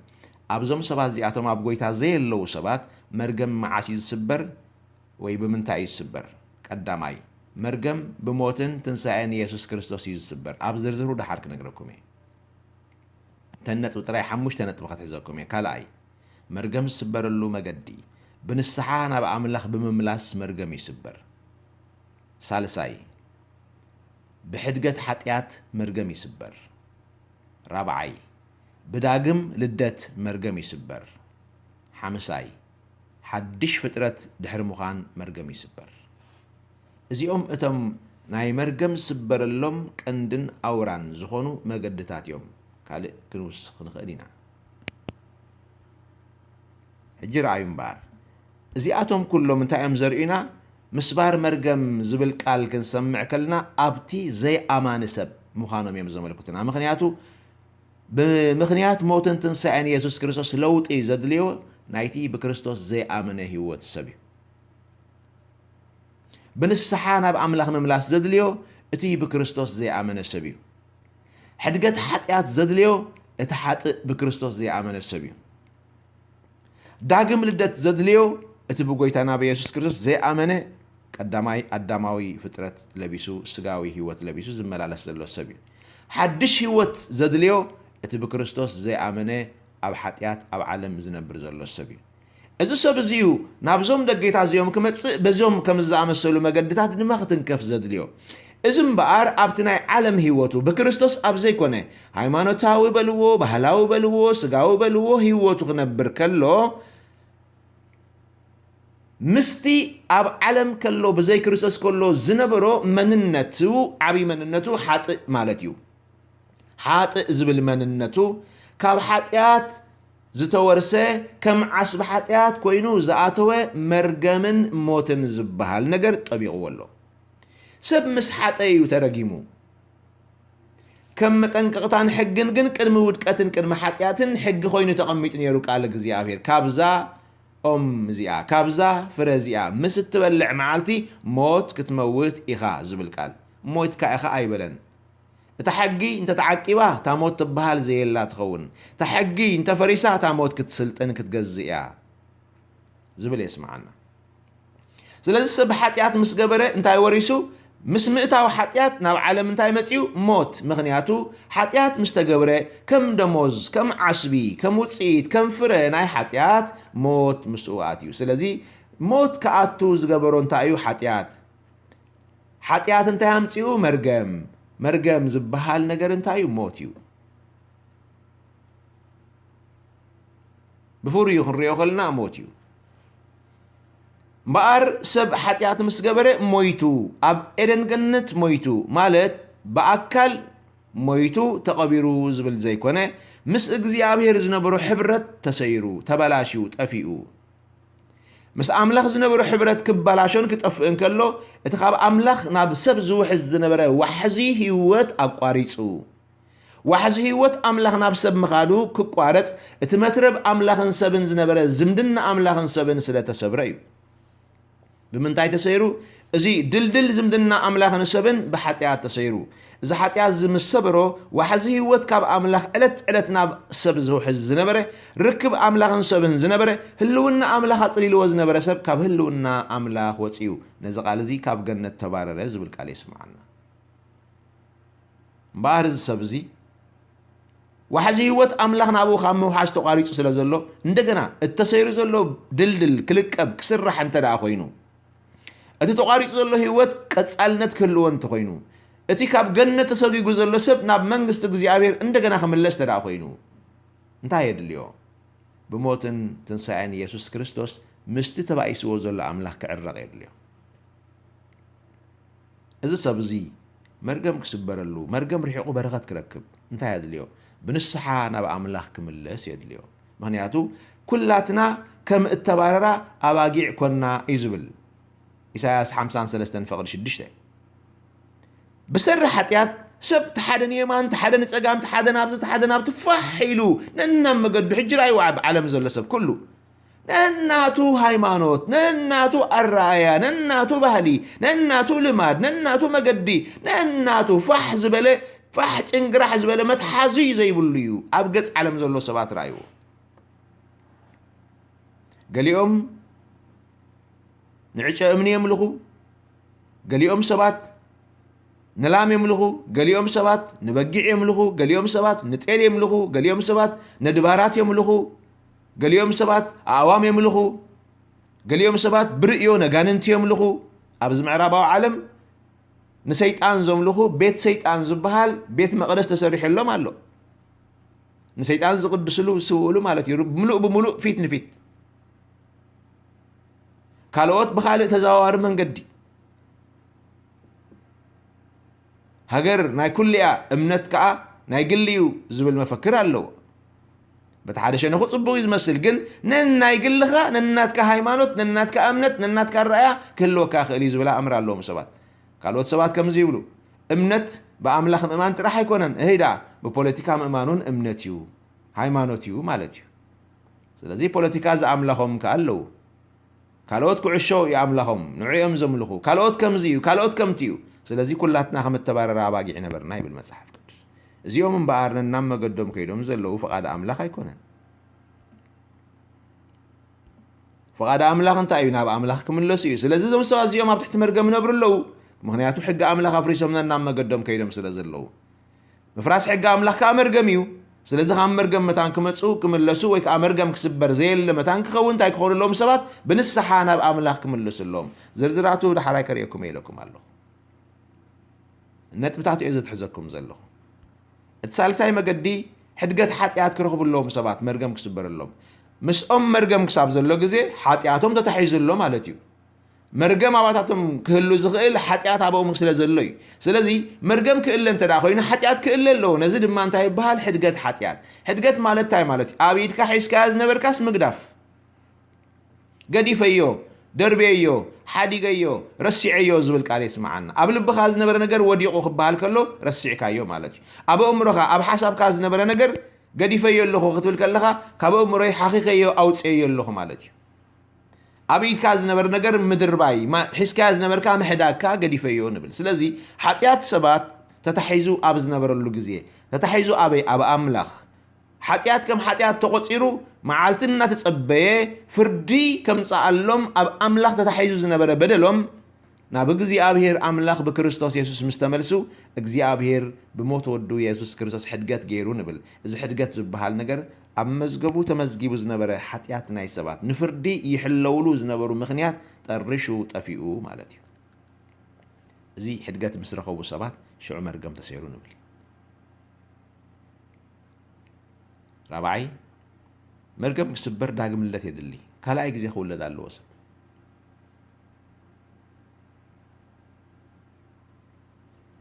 ኣብዞም ሰባት እዚኣቶም ኣብ ጎይታ ዘየለዉ ሰባት መርገም መዓስ እዩ ዝስበር ወይ ብምንታይ እዩ ዝስበር ቀዳማይ መርገም ብሞትን ትንሣኤን ኢየሱስ ክርስቶስ እዩ ዝስበር ኣብ ዝርዝሩ ድሓር ክነግረኩም እየ ተነጥብ ጥራይ 5 ነጥቢ ክትሕዘኩም እየ ካልኣይ መርገም ዝስበረሉ መገዲ ብንስሓ ናብ ኣምላኽ ብምምላስ መርገም ይስበር ሳልሳይ ብሕድገት ሓጢኣት መርገም ይስበር ራብዓይ ብዳግም ልደት መርገም ይስበር ሓምሳይ ሓድሽ ፍጥረት ድሕሪ ምዃን መርገም ይስበር እዚኦም እቶም ናይ መርገም ዝስበረሎም ቀንድን ኣውራን ዝኾኑ መገድታት እዮም ካልእ ክንውስኽ ንኽእል ኢና ሕጂ ረኣዩ እምበር እዚኣቶም ኩሎም እንታይ እዮም ዘርእዩና ምስባር መርገም ዝብል ቃል ክንሰምዕ ከለና ኣብቲ ዘይኣማኒ ሰብ ምዃኖም እዮም ዘመልክቱና ምክንያቱ ብምክንያት ሞትን ትንሣኤን ኢየሱስ ክርስቶስ ለውጢ ዘድልዮ ናይቲ ብክርስቶስ ዘይኣመነ ህይወት ሰብ እዩ ብንስሓ ናብ ኣምላኽ ምምላስ ዘድልዮ እቲ ብክርስቶስ ዘይኣመነ ሰብ እዩ ሕድገት ሓጢኣት ዘድልዮ እቲ ሓጥእ ብክርስቶስ ዘይኣመነ ሰብ እዩ ዳግም ልደት ዘድልዮ እቲ ብጎይታና ብኢየሱስ ክርስቶስ ዘይኣመነ ቀዳማይ ኣዳማዊ ፍጥረት ለቢሱ ስጋዊ ህይወት ለቢሱ ዝመላለስ ዘሎ ሰብ እዩ ሓድሽ ህይወት ዘድልዮ እቲ ብክርስቶስ ዘይኣመነ ኣብ ሓጢኣት ኣብ ዓለም ዝነብር ዘሎ ሰብ እዩ እዚ ሰብ እዚዩ ናብዞም ደገይታ እዚኦም ክመጽእ በዚኦም ከም ዝኣመሰሉ መገድታት ድማ ክትንከፍ ዘድልዮ እዚ እምበኣር ኣብቲ ናይ ዓለም ህይወቱ ብክርስቶስ ኣብ ዘይኮነ ሃይማኖታዊ በልዎ ባህላዊ በልዎ ስጋዊ በልዎ ህይወቱ ክነብር ከሎ ምስቲ ኣብ ዓለም ከሎ ብዘይ ክርስቶስ ከሎ ዝነበሮ መንነቱ ዓብይ መንነቱ ሓጥእ ማለት እዩ ሓጥእ ዝብል መንነቱ ካብ ሓጢኣት ዝተወርሰ ከም ዓስቢ ሓጢኣት ኮይኑ ዝኣተወ መርገምን ሞትን ዝበሃል ነገር ጠቢቕዎ ኣሎ ሰብ ምስ ሓጠ እዩ ተረጊሙ ከም መጠንቀቕታን ሕግን ግን ቅድሚ ውድቀትን ቅድሚ ሓጢኣትን ሕጊ ኮይኑ ተቐሚጡ ነይሩ ቃል እግዚኣብሔር ካብዛ ኦም እዚኣ ካብዛ ፍረ እዚኣ ምስ እትበልዕ መዓልቲ ሞት ክትመውት ኢኻ ዝብል ቃል ሞትካ ኢኻ ኣይበለን እታ ሕጊ እንተተዓቂባ እታ ሞት ትበሃል ዘየላ ትኸውን እታ ሕጊ እንተፈሪሳ እታ ሞት ክትስልጥን ክትገዝእ እያ ዝብል የስማዓና ስለዚ ሰብ ሓጢኣት ምስ ገበረ እንታይ ወሪሱ ምስ ምእታዊ ሓጢኣት ናብ ዓለም እንታይ መፅዩ ሞት ምክንያቱ ሓጢኣት ምስ ተገብረ ከም ደሞዝ ከም ዓስቢ ከም ውፅኢት ከም ፍረ ናይ ሓጢኣት ሞት ምስኡ ኣትዩ ስለዚ ሞት ከኣቱ ዝገበሮ እንታይ እዩ ሓጢኣት ሓጢኣት እንታይ ኣምፅኡ መርገም ዝበሃል ነገር እንታይ እዩ ሞት እዩ ብፍሩይ ክንሪኦ ከለና ሞት እዩ እምበኣር ሰብ ሓጢኣት ምስ ገበረ ሞይቱ ኣብ ኤደን ገነት ሞይቱ ማለት ብኣካል ሞይቱ ተቐቢሩ ዝብል ዘይኮነ ምስ እግዚኣብሔር ዝነበሮ ሕብረት ተሰይሩ ተበላሽዩ ጠፊኡ ምስ ኣምላኽ ዝነበሮ ሕብረት ክበላሾን ክጠፍእን ከሎ እቲ ካብ ኣምላኽ ናብ ሰብ ዝውሕዝ ዝነበረ ዋሕዚ ህይወት ኣቋሪፁ ዋሕዚ ህይወት ኣምላኽ ናብ ሰብ ምኻዱ ክቋረፅ እቲ መትረብ ኣምላኽን ሰብን ዝነበረ ዝምድና ኣምላኽን ሰብን ስለተሰብረ እዩ ብምንታይ ተሰይሩ እዚ ድልድል ዝምድና ኣምላኽን ሰብን ብሓጢኣት ተሰይሩ እዚ ሓጢኣት ዝምሰበሮ ዋሕዚ ህይወት ካብ ኣምላኽ ዕለት ዕለት ናብ ሰብ ዝውሕዝ ዝነበረ ርክብ ኣምላኽን ሰብን ዝነበረ ህልውና ኣምላኽ ኣፅሊልዎ ዝነበረ ሰብ ካብ ህልውና ኣምላኽ ወፂኡ ነዚ ቃል እዚ ካብ ገነት ተባረረ ዝብል ቃል የስማዓና እምበኣር እዚ ሰብ እዚ ዋሕዚ ህይወት ኣምላኽ ናብኡ ካብ ምውሓዝ ተቋሪፁ ስለ ዘሎ እንደገና እተሰይሩ ዘሎ ድልድል ክልቀብ ክስራሕ እንተደኣ ኮይኑ እቲ ተቋሪፁ ዘሎ ህይወት ቀጻልነት ክህልዎ እንተኮይኑ እቲ ካብ ገነት ተሰጊጉ ዘሎ ሰብ ናብ መንግስቲ እግዚኣብሔር እንደገና ክምለስ ተደኣ ኮይኑ እንታይ የድልዮ ብሞትን ትንሣኤን ኢየሱስ ክርስቶስ ምስቲ ተባኢስዎ ዘሎ ኣምላኽ ክዕረቕ የድልዮ እዚ ሰብ እዚ መርገም ክስበረሉ መርገም ርሒቑ በረኸት ክረክብ እንታይ የድልዮ ብንስሓ ናብ ኣምላኽ ክምለስ የድልዮ ምክንያቱ ኩላትና ከም እተባረራ ኣባጊዕ ኮና እዩ ዝብል ኢሳያስ 53 ፈቅዲ 6 بسر حتيات سب تحدن يمان تحدن تسقام تحدن نابت فحيلو ننام مقد بحجر أي وعب عالم زل سب كله نناتو هايمانوت نناتو الرأيا نناتو بهلي نناتو لماد نناتو مقدي نناتو فحز بلي ጭንግራሕ ዝበለ መትሓዚ ዘይብሉ እዩ ኣብ ገጽ ዓለም ዘሎ ሰባት ራእዩ ገሊኦም ንዕጨ እምኒ የምልኹ ገሊኦም ሰባት ንላም የምልኹ ገሊኦም ሰባት ንበጊዕ የምልኹ ገሊኦም ሰባት ንጤል የምልኹ ገሊኦም ሰባት ነድባራት የምልኹ ገሊኦም ሰባት ኣእዋም የምልኹ ገሊኦም ሰባት ብርእዮ ነጋንንቲ የምልኹ ኣብዚ ምዕራባዊ ዓለም ንሰይጣን ዘምልኹ ቤት ሰይጣን ዝበሃል ቤት መቕደስ ተሰሪሑሎም ኣሎ ንሰይጣን ዝቅድስሉ ዝስውእሉ ማለት እዩ ምሉእ ብምሉእ ፊት ንፊት ካልኦት ብኻልእ ተዘዋዋሪ መንገዲ ሃገር ናይ ኩልያ እምነት ከዓ ናይ ግልዩ ዝብል መፈክር ኣለዎ በቲ ሓደ ሸነኹ ጽቡቕ እዩ ዝመስል ግን ነናይ ግልኻ ነናትካ ሃይማኖት ነናትካ እምነት ነናትካ ራእያ ክህልወካ ክእል እዩ ዝብላ ኣምር ኣለዎም ሰባት ካልኦት ሰባት ከምዚ ይብሉ እምነት ብኣምላኽ ምእማን ጥራሕ ኣይኮነን እህይ ደኣ ብፖለቲካ ምእማኑን እምነት እዩ ሃይማኖት እዩ ማለት እዩ ስለዚ ፖለቲካ ዝኣምለኾም ከ ኣለዉ ካልኦት ኩዕሾ ይኣምለኾም ንዕኦም ዘምልኹ ካልኦት ከምዚ እዩ ካልኦት ከምቲ እዩ ስለዚ ኩላትና ከምተባረራ ኣባጊዕ ነበርና ይብል መጽሓፍ ቅዱስ እዚኦም እምበኣር ነናብ መገዶም ከይዶም ዘለዉ ፈቓድ ኣምላኽ ኣይኮነን ፈቓድ ኣምላኽ እንታይ እዩ ናብ ኣምላኽ ክምለሱ እዩ ስለዚ እዞም ሰባት እዚኦም ኣብ ትሕቲ መርገም ይነብሩ ኣለዉ ምክንያቱ ሕጊ ኣምላኽ ኣፍሪሶም ነናብ መገዶም ከይዶም ስለ ዘለዉ ምፍራስ ሕጊ ኣምላኽ ከዓ መርገም እዩ ስለዚ ካብ መርገም መታን ክመፁ ክምለሱ ወይ ከዓ መርገም ክስበር ዘየለ መታን ክኸውን እንታይ ክኾኑሎም ሰባት ብንስሓ ናብ ኣምላኽ ክምለሱሎም ዝርዝራቱ ዳሕራይ ከርእየኩም ኢለኩም ኣለኹ ነጥብታት እዩ ዝትሕዘኩም ዘለኹ እቲ ሳልሳይ መገዲ ሕድገት ሓጢኣት ክረኽቡሎም ሰባት መርገም ክስበረሎም ምስኦም መርገም ክሳብ ዘሎ ግዜ ሓጢኣቶም ተታሒዙሎ ማለት እዩ መርገም ኣባታቶም ክህሉ ዝኽእል ሓጢኣት ኣብኦም ስለ ዘሎ እዩ ስለዚ መርገም ክእለ እንተ ደኣ ኮይኑ ሓጢኣት ክእለ ኣለዎ ነዚ ድማ እንታይ ይበሃል ሕድገት ሓጢኣት ሕድገት ማለት እንታይ ማለት እዩ ኣብ ኢድካ ሒዝካያ ዝነበርካስ ምግዳፍ ገዲፈዮ ደርቤዮ ሓዲገዮ ረሲዐዮ ዝብል ቃል ይስማዓና ኣብ ልብኻ ዝነበረ ነገር ወዲቑ ክበሃል ከሎ ረሲዕካዮ ማለት እዩ ኣብ ኣእምሮኻ ኣብ ሓሳብካ ዝነበረ ነገር ገዲፈዮ ኣለኹ ክትብል ከለኻ ካብ ኣእምሮይ ሓኺኸዮ ኣውፅአዮ ኣለኹ ማለት እዩ ኣብ ኢድካ ዝነበረ ነገር ምድርባይ ሒዝካያ ዝነበርካ ምሕዳግካ ገዲፈዮ ንብል ስለዚ ሓጢኣት ሰባት ተታሒዙ ኣብ ዝነበረሉ ግዜ ተታሒዙ ኣበይ ኣብ ኣምላኽ ሓጢኣት ከም ሓጢኣት ተቆፂሩ መዓልትን እናተጸበየ ፍርዲ ከምፃኣሎም ኣብ ኣምላኽ ተታሒዙ ዝነበረ በደሎም ናብ እግዚኣብሔር ኣምላኽ ብክርስቶስ የሱስ ምስ ተመልሱ እግዚኣብሔር ብሞት ወዱ የሱስ ክርስቶስ ሕድገት ገይሩ ንብል እዚ ሕድገት ዝበሃል ነገር ኣብ መዝገቡ ተመዝጊቡ ዝነበረ ሓጢኣት ናይ ሰባት ንፍርዲ ይሕለውሉ ዝነበሩ ምኽንያት ጠሪሹ ጠፊኡ ማለት እዩ እዚ ሕድገት ምስ ረኸቡ ሰባት ሽዑ መርገም ተሰይሩ ንብል ራብዓይ መርገም ክስበር ዳግም ልደት የድሊ ካልኣይ ግዜ ክውለድ ኣለዎ ሰብ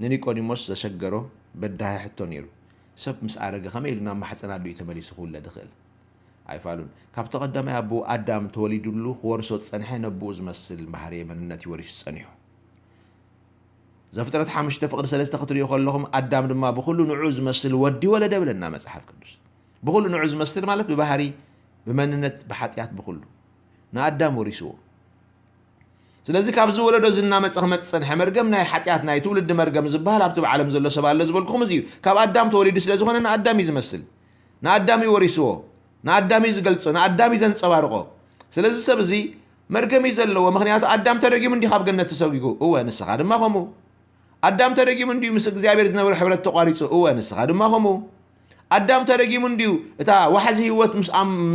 ንኒቆዲሞስ ዘሸገሮ በዳሃይ ሕቶ ነይሩ ሰብ ምስ ኣረገ ከመይ ኢሉ ናብ ማሕፀን ኣድኡ ተመሊሱ ክውለድ ይኽእል ኣይፋሉን ካብ ተቐዳማይ ኣቦ ኣዳም ተወሊዱሉ ክወርሶ ዝፀንሐ ነብኡ ዝመስል ባህሪ መንነት ይወሪሱ ፀኒሑ ዘፍጥረት 5 ፍቅዲ 3 ክትሪኡ ከለኹም ኣዳም ድማ ብኩሉ ንዑ ዝመስል ወዲ ወለደ ብለና መጽሓፍ ቅዱስ ብኩሉ ንዑ ዝመስል ማለት ብባህሪ ብመንነት ብሓጢኣት ብኩሉ ንኣዳም ወሪስዎ ስለዚ ካብ ዝወለዶ ዝናመፀ ክመፅእ ፀንሐ መርገም ናይ ሓጢኣት ናይ ትውልዲ መርገም ዝበሃል ኣብቲ ብዓለም ዘሎ ሰብ ኣሎ ዝበልኩኹም እዚ እዩ ካብ ኣዳም ተወሊዱ ስለ ዝኾነ ንኣዳም እዩ ዝመስል ንኣዳም እዩ ወሪስዎ ንኣዳም እዩ ዝገልፆ ንኣዳም እዩ ዘንፀባርቆ ስለዚ ሰብ እዚ መርገም እዩ ዘለዎ ምክንያቱ ኣዳም ተረጊሙ እንዲ ካብ ገነት ተሰጊጉ እወ ንስኻ ድማ ከምኡ ኣዳም ተረጊሙ እንዲ ምስ እግዚኣብሔር ዝነበረ ሕብረት ተቋሪፁ እወ ንስኻ ድማ ከምኡ ኣዳም ተረጊሙ እንዲዩ እታ ዋሕዚ ህይወት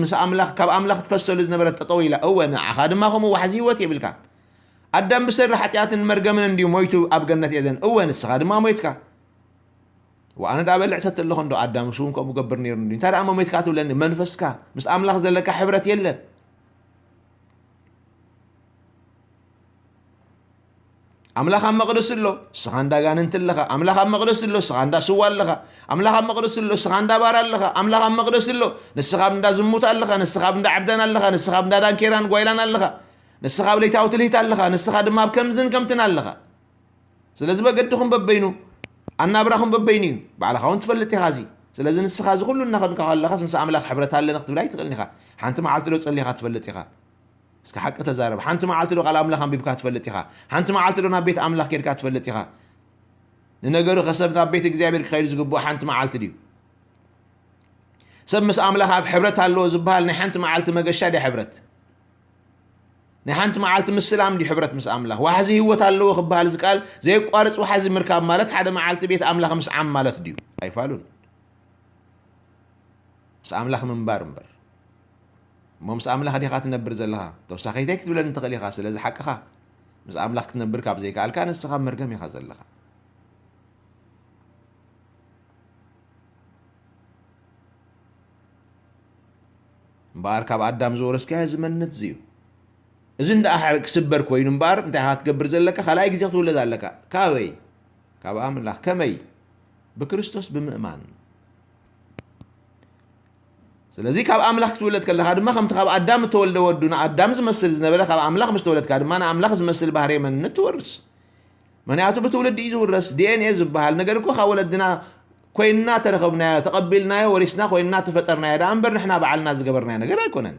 ምስ ኣምላኽ ካብ ኣምላኽ ትፈሰሉ ዝነበረት ጠጠው ኢላ እወ ንዓኻ ድማ ከምኡ ዋሕዚ ህይወት የብልካ ኣዳም ብሰሪ ሓጢኣትን መርገምን እንዲዩ ሞይቱ ኣብ ገነት ኤደን እወ ንስኻ ድማ ሞይትካ ወኣነ ዳ በልዕ ሰት ኣለኹ እንዶ ኣዳም ስውን ከምኡ ገብር ነይሩ እንዲ እንታይ ደኣ ሞይትካ ትብለኒ መንፈስካ ምስ ኣምላኽ ዘለካ ሕብረት የለን ኣምላኽ ኣብ መቕደስ ኣሎ ስኻ እንዳጋንንቲ ኣለኻ ኣምላኽ ኣብ መቕደስ ኣሎ ስኻ እንዳስዋ ኣለኻ ኣምላኽ ኣብ መቕደስ ኣሎ ስኻ እንዳባር ኣለኻ ኣምላኽ ኣብ መቕደስ ኣሎ ንስኻ እንዳዝሙት ኣለኻ ንስኻ እንዳዓብደን ኣለኻ ንስኻ እንዳዳንኬራን ጓይላን ኣለኻ ንስኻ ኣብ ለይታዊ ትልሂት ኣለኻ ንስኻ ድማ ኣብ ከምዝን ከምትን ኣለኻ ስለዚ በገድኹም በበይኑ ኣናብራኹም በበይኑ እዩ ባዕልኻ እውን ትፈልጥ ኢኻ እዚ ስለዚ ንስኻ እዚ ኩሉ እናኸድካ ከለኻስ ምስ ኣምላኽ ሕብረት ኣለና ክትብል ኣይትኽእልኒ ኢኻ ሓንቲ መዓልቲ ዶ ፀሊኻ ትፈልጥ ኢኻ እስኪ ሓቂ ተዛረብ ሓንቲ መዓልቲ ዶ ቃል ኣምላኽ ኣንቢብካ ትፈልጥ ኢኻ ሓንቲ መዓልቲ ዶ ናብ ቤት ኣምላኽ ኬድካ ትፈልጥ ኢኻ ንነገሩ ከሰብ ናብ ቤት እግዚአብሔር ክኸይድ ዝግብኦ ሓንቲ መዓልቲ ድዩ ሰብ ምስ ኣምላኽ ኣብ ሕብረት ኣለዎ ዝበሃል ናይ ሓንቲ መዓልቲ መገሻ ዲ ሕብረት ናይ ሓንቲ መዓልቲ ምስላም ዲ ሕብረት ምስ ኣምላኽ ዋሕዚ ህይወት ኣለዎ ክበሃል ዝቃል ዘይቋርፅ ዋሕዚ ምርካብ ማለት ሓደ መዓልቲ ቤት ኣምላኽ ምስ ዓም ማለት ድዩ ኣይፋሉን ምስ ኣምላኽ ምንባር እምበር እሞ ምስ ኣምላኽ ዲኻ ትነብር ዘለኻ ተወሳኺተይ ክትብለኒ ትኽእል ኢኻ ስለዚ ሓቅኻ ምስ ኣምላኽ ክትነብር ካብ ዘይከኣልካ ንስኻ መርገም ኢኻ ዘለኻ እምበኣር ካብ ኣዳም ዝወረስካዮ ዝመንነት እዚ እዩ እዚ እንዳኣ ክስበር ኮይኑ እምበኣር እንታይ ኢኻ ትገብር ዘለካ ካልኣይ ግዜ ክትውለድ ኣለካ ካበይ ካብ ኣምላኽ ከመይ ብክርስቶስ ብምእማን ስለዚ ካብ ኣምላኽ ክትውለድ ከለኻ ድማ ከምቲ ካብ ኣዳም እተወልደ ወዱ ንኣዳም ዝመስል ዝነበረ ካብ ኣምላኽ ምስ ተወለድካ ድማ ንኣምላኽ ዝመስል ባህሪ መንነት ትወርስ ምክንያቱ ብትውልዲ እዩ ዝውረስ ዲኤንኤ ዝበሃል ነገር እኮ ካብ ወለድና ኮይንና ተረኸብናዮ ተቐቢልናዮ ወሪስና ኮይንና ተፈጠርናዮ ዳ እምበር ንሕና በዓልና ዝገበርናዮ ነገር ኣይኮነን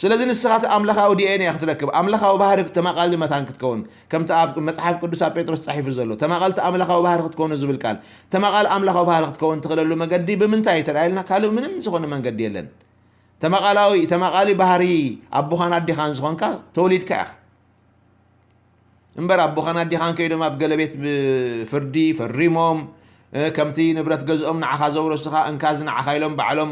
ስለዚ ንስኻት ኣምላኻዊ ዲኤንኤ ክትረክብ ኣምላኻዊ ባህሪ ተማቓሊ መታን ክትከውን ከምቲ ኣብ መፅሓፍ ቅዱስ ኣብ ጴጥሮስ ተጻሒፉ ዘሎ ተማቓልቲ ኣምላኻዊ ባህሪ ክትከውኑ ዝብል ቃል ተማቓሊ ኣምላኻዊ ባህሪ ክትከውን ትኽእለሉ መገዲ ብምንታይ ተራእየልና ካልእ ምንም ዝኾነ መንገዲ የለን ተማቓሊ ባህሪ ኣቦኻን ኣዲኻን ዝኾንካ ተወሊድካ ኢኻ እምበር ኣቦኻን ኣዲኻን ከይዶም ኣብ ገለቤት ፍርዲ ፈሪሞም ከምቲ ንብረት ገዝኦም ንዓኻ ዘውረሱኻ እንካዝ ንዓኻ ኢሎም ባዕሎም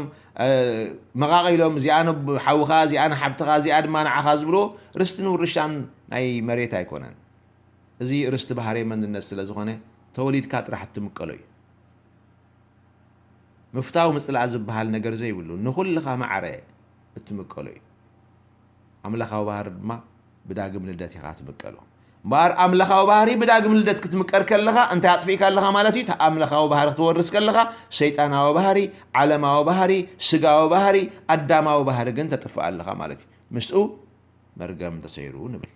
መቓቒሎም እዚኣነ ሓውኻ እዚኣነ ሓብትኻ እዚኣ ድማ ንዓኻ ዝብሎ ርስትን ውርሻን ናይ መሬት ኣይኮነን እዚ ርስቲ ባህሪ መንነት ስለ ዝኾነ ተወሊድካ ጥራሕ እትምቀሎ እዩ ምፍታዊ ምፅላእ ዝበሃል ነገር ዘይብሉ ንኹልኻ ማዕረ እትምቀሎ እዩ ኣምላኻዊ ባህሪ ድማ ብዳግም ልደት ኢኻ ትምቀሎ እምበኣር ኣምላኻዊ ባህሪ ብዳግም ልደት ክትምቀር ከለኻ እንታይ ኣጥፊእካ ኣለኻ ማለት እዩ ኣምላኻዊ ባህሪ ክትወርስ ከለኻ ሰይጣናዊ ባህሪ ዓለማዊ ባህሪ ስጋዊ ባህሪ ኣዳማዊ ባህሪ ግን ተጥፍእ ኣለኻ ማለት እዩ ምስኡ መርገም ተሰይሩ ንብል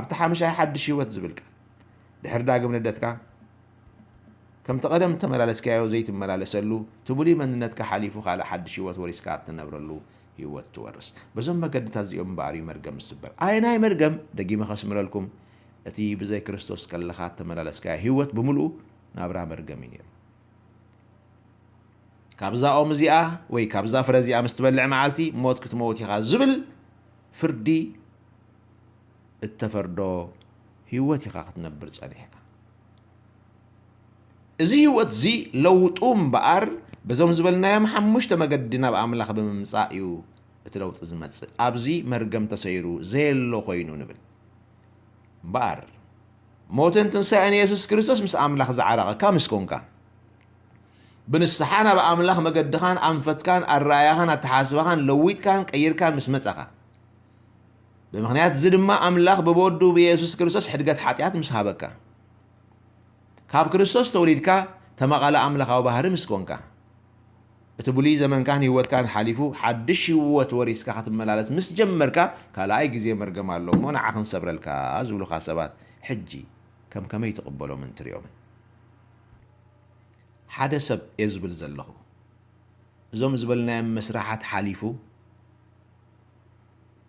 ኣብቲ ሓምሻይ ሓድሽ ህይወት ዝብልካ ድሕሪ ዳግም ልደትካ ከምቲ ቀደም ተመላለስካዮ ዘይትመላለሰሉ ትቡሉይ መንነትካ ሓሊፉ ካልእ ሓድሽ ህይወት ወሪስካ እትነብረሉ ህይወት ትወርስ በዞም መገድታት እዚኦም እምበኣር እዩ መርገም ዝስበር ኣይ ናይ መርገም ደጊመ ከስምረልኩም እቲ ብዘይ ክርስቶስ ከለኻ ተመላለስካዮ ህይወት ብምሉኡ ናብራ መርገም እዩ ነይሩ ካብዛ ኦም እዚኣ ወይ ካብዛ ፍረ እዚኣ ምስ ትበልዕ መዓልቲ ሞት ክትመውት ኢኻ ዝብል ፍርዲ እተፈርዶ ህይወት ኢኻ ክትነብር ፀኒሕካ እዚ ህይወት እዚ ለውጡ እምበኣር በዞም ዝበልናዮም ሓሙሽተ መገዲ ናብ ኣምላኽ ብምምፃእ እዩ እቲ ለውጢ ዝመፅእ ኣብዚ መርገም ተሰይሩ ዘየሎ ኮይኑ ንብል እምበኣር ሞትን ትንሳኤን ኢየሱስ ክርስቶስ ምስ ኣምላኽ ዝዓረቐካ ምስ ኮንካ ብንስሓ ናብ ኣምላኽ መገድኻን ኣንፈትካን ኣረኣያኻን ኣተሓስባኻን ለዊጥካን ቀይርካን ምስ መፀኻ ብምክንያት እዚ ድማ ኣምላኽ ብወዱ ብኢየሱስ ክርስቶስ ሕድገት ሓጢኣት ምስ ሃበካ ካብ ክርስቶስ ተወሊድካ ተመቓለ ኣምላኻዊ ባህሪ ምስ ኮንካ እቲ ብሉይ ዘመንካን ህይወትካን ሓሊፉ ሓድሽ ህይወት ወሪስካ ክትመላለስ ምስ ጀመርካ ካልኣይ ግዜ መርገም ኣሎ እሞ ንዓ ክንሰብረልካ ዝብሉኻ ሰባት ሕጂ ከም ከመይ ትቕበሎም እንትሪኦምን ሓደ ሰብ እየ ዝብል ዘለኹ እዞም ዝበልናዮም መስራሓት ሓሊፉ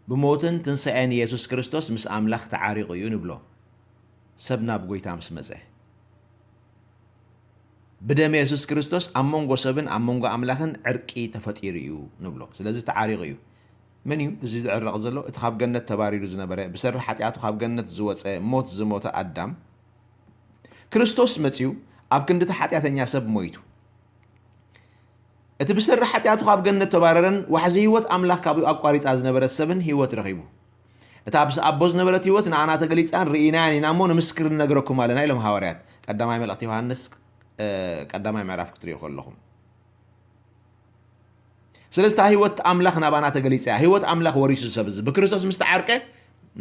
ብሞትን ትንሳኤን ኢየሱስ ክርስቶስ ምስ ኣምላኽ ተዓሪቑ እዩ ንብሎ ሰብ ናብ ጎይታ ምስ መፀ ብደም ኢየሱስ ክርስቶስ ኣብ መንጎ ሰብን ኣብ መንጎ ኣምላኽን ዕርቂ ተፈጢሩ እዩ ንብሎ ስለዚ ተዓሪቑ እዩ መን እዩ እዚ ዝዕረቕ ዘሎ እቲ ካብ ገነት ተባሪሩ ዝነበረ ብሰሪ ሓጢኣቱ ካብ ገነት ዝወፀ ሞት ዝሞተ ኣዳም ክርስቶስ መፂኡ ኣብ ክንዲ ሓጢኣተኛ ሰብ ሞይቱ እቲ ብሰሪ ሓጢኣቱ ካብ ገነት ተባረረን ዋሕዚ ህይወት ኣምላኽ ካብኡ ኣቋሪፃ ዝነበረት ሰብን ህይወት ረኺቡ እታ ኣቦ ዝነበረት ህይወት ንኣና ተገሊፃን ርኢናያን ኢና እሞ ንምስክር ንነግረኩም ኣለና ኢሎም ሃዋርያት ቀዳማይ መልእኽቲ ዮሃንስ ቀዳማይ ምዕራፍ ክትሪኡ ከለኹም ስለዚ ህይወት ኣምላኽ ናባና ተገሊፃ ህይወት ኣምላኽ ወሪሱ ሰብ እዚ ብክርስቶስ ምስ ተዓርቀ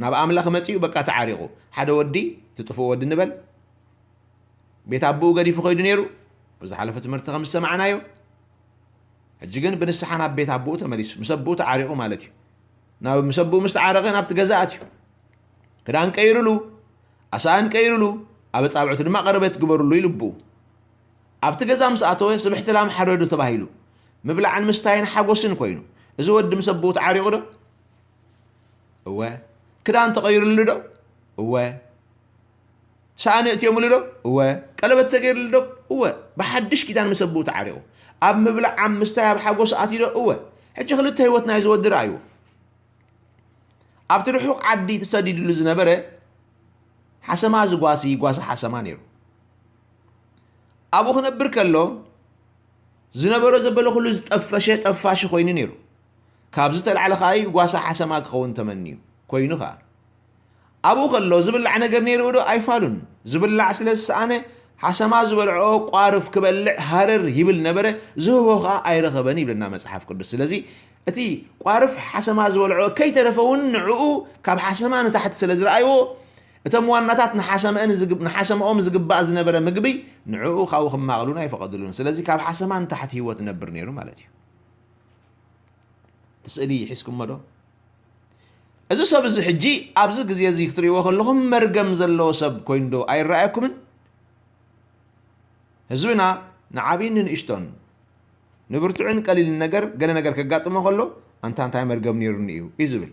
ናብ ኣምላኽ መፂኡ በቃ ተዓሪቑ ሓደ ወዲ ትጥፍኡ ወዲ ንበል ቤት ኣቦኡ ገዲፉ ኸይዱ ነይሩ ብዝሓለፈ ትምህርቲ ከም ዝሰማዕናዮ ሕጂ ግን ብንስሓ ናብ ቤት ኣቦኡ ተመሊሱ ምስ ኣቦኡ ተዓሪቑ ማለት እዩ ናብ ምስ ኣቦኡ ምስ ተዓረቐ ናብቲ ገዛ ኣትዩ ክዳን ቀይሩሉ ኣሳን ቀይሩሉ ኣብ ፃብዕቱ ድማ ቀረበት ግበሩሉ ይልብኡ ኣብቲ ገዛ ምስ ኣተወ ስብሕቲ ላም ሓረዱ ተባሂሉ ምብላዕን ምስታይን ሓጎስን ኮይኑ እዚ ወዲ ምስ ኣቦኡ ተዓሪቑ ዶ እወ ክዳን ተቐይሩሉ ዶ እወ سأنا أتيوم له هو قلبت تغير له هو بحدش كدان مسبو تعريو أب مبلع عم مستياب حقو ساعتي له هو حجي خلت هيوتنا يزود رايو أب تروحو عدي تسديد له زنبره حسما زغواسي غواس حسما نيرو أبو خنبر كله زنبره زبله كله طفاش خوين نيرو كابز تلعل خاي غواس حسما كون تمنيو كوينو خا أبو خلو زبلع نجر نيرو دو أيفالون زبلع سلس أنا حسما زبلعو قارف كبلع هرر يبل نبره زهو خا أيرخبني بلنا مسحف قدس لذي أتي قارف حسما زبلعو كي ترفون نعو كاب حسما تحت سلز رأيو تموانتات نحسم أم زقب بعض نبره مقبي نعو خاو خم مغلونا يفقدلون سلزي كاب حسما تحت هو تنبر نيرو مالتي تسألي يحسكم مدو إذا سب الحجي أبز جزية زيكتري وخلهم مرجم زلوا سب كويندو أي رأيكم هزونا نعابين نشتون نبرتعن قليل النجر قال نجر كجات ما خلوا أنت مرجم نيرنيو إزبل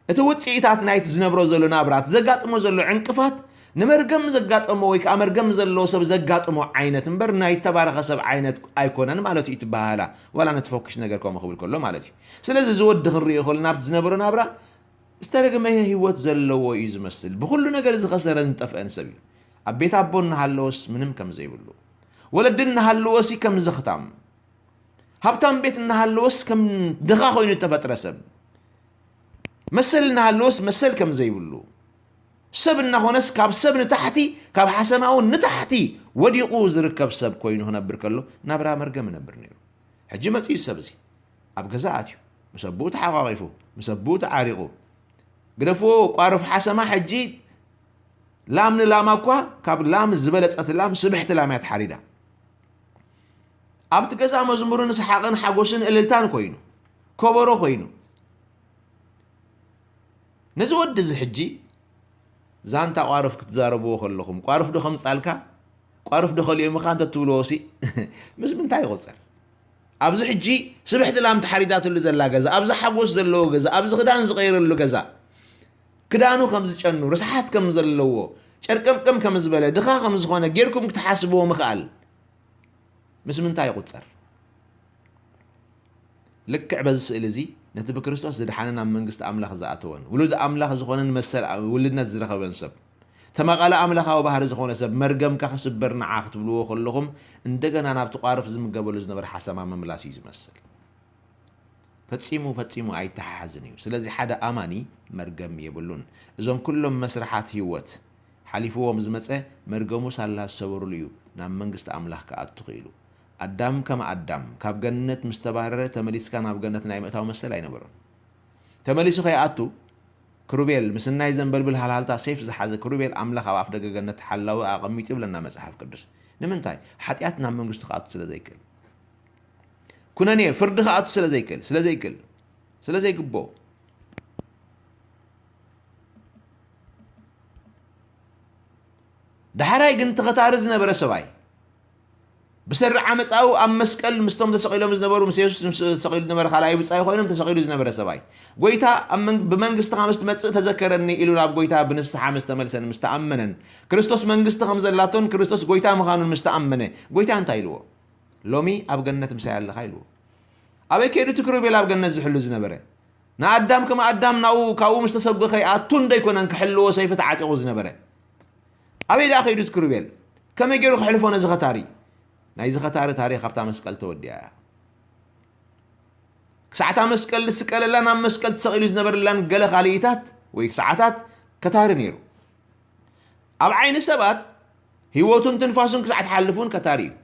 أتوت سيئات نايت زنبرو زلوا نابرات زجات مو زلوا عنكفات نمرجم زجات أمو ويك أمرجم زلوا سب زجات أمو عينة بر نايت تبارك سب عينة أيكون أنا مالتي يتباهلا ولا نتفوكش نجر كوم خبر كله مالتي سلازي زود دخل ريخ نابت زنبرو نابرا استرق ما هي هوت زلوا يزمسل بكل نجر خسر انتف أنسبي أبيت أبون هاللوس منهم كم زي بلو ولدنا هاللوسي كم زختام هبتام بيت هاللوس كم دخاخو ينتفت رسب مثلنا هاللوس مثل كم زي بلو سبنا هونس كاب سبن تحتي كاب حسماو نتحتي وديقو زركب سب كوينو هنا بركلو نبرا مرقم نبرنيو حجي ما تيس سبزي اب غزاتيو مسبوت حقاقيفو مسبوت عارقو قدفو قارف حسما حجي لامن لاماكوا كاب لام زبلصت لام سبحت لامات حريدا اب تغزا مزمورن سحاقن حغوسن اللتان كوينو كوبرو كوينو نزود زحجي زانتا قارف كتزاربو خلكم قارف دو خمس الكا قارف دو خلي مخان تتولوسي مس منتاي غصر ابز حجي سبحت لام تحريدات اللي زلا غزا ابز حبوس زلو غزا ابز خدان زغير اللي غزا كدانو خمس چنو رسحات كم زلو چرقم كم زبله دخا خمس خونه غيركم تحاسبو مخال مس منتاي غصر لك عبز سئلزي نتب كريستوس زدحاننا منغست املاخ زاتون ولد املاخ زخونن مسل ولدنا زرخبن سب تمقاله املاخاو ባህር زخونه سب مرغم كخسبرنا عاخت بلو كلهم እንደገና ናብት ቋርፍ ዝምገበሉ ዝነበር حسما መምላስ ይዝመስል ፈጽሙ አይተሐዝን እዩ ስለዚህ ሓደ አማኒ መርገም የብሉን እዞም ኩሎም መስራሓት ህይወት ሓሊፍዎም ዝመፀ መርገሙ ሳላ ሰበሩሉ እዩ ናብ መንግስት አምላኽ ከአቱ ኺሉ أدم كما أدم كاب جنة مستبارة تمليس كان أب جنة نايمة تاو مسلا ينبرون تمليسو خي أتو كروبيل مثل نايزن بلبل حلال تاسيف زحاز كروبيل أملا خواف دقة جنة حلا وأقميت بلنا مسحف قدس نمنتاي حتياتنا من جست خاطر سلا زيكل كنا نية فرد خاطر سلا زيكل بو دحراي جنت غتارزنا برسواي بسر عمص او ام مسقل مستوم تسقيلهم زنبرو مسيس تسقيل نمر خلاي بصاي خوينم تسقيلو زنبر سباي غويتا بمنغست خمس تمص تذكرني الى راب غويتا بنس خمس تملسن مستامنن كريستوس منغست خمس زلاتون كريستوس غويتا مخانون مستامنه غويتا انت يلو لومي اب جنت مساي الله خايلو ابي كيدو تكرو بلا اب جنت زحلو زنبره نا ادم كما ادم ناو كاو مستسبغ خي اتون دايكونن كحلو سيف تعاقو زنبره ابي لا خيدو تكرو بيل كما يجرو خلفونا زغتاري نايز خطار تاريخ خبتا مسقل توديا ساعتا مسقل سقل لنا مسقل تسقيلو زنبر لان قال خاليتات ويك ساعتات كتار نيرو اب عين سبات هيوتون تنفاسون كساعت حلفون كتاري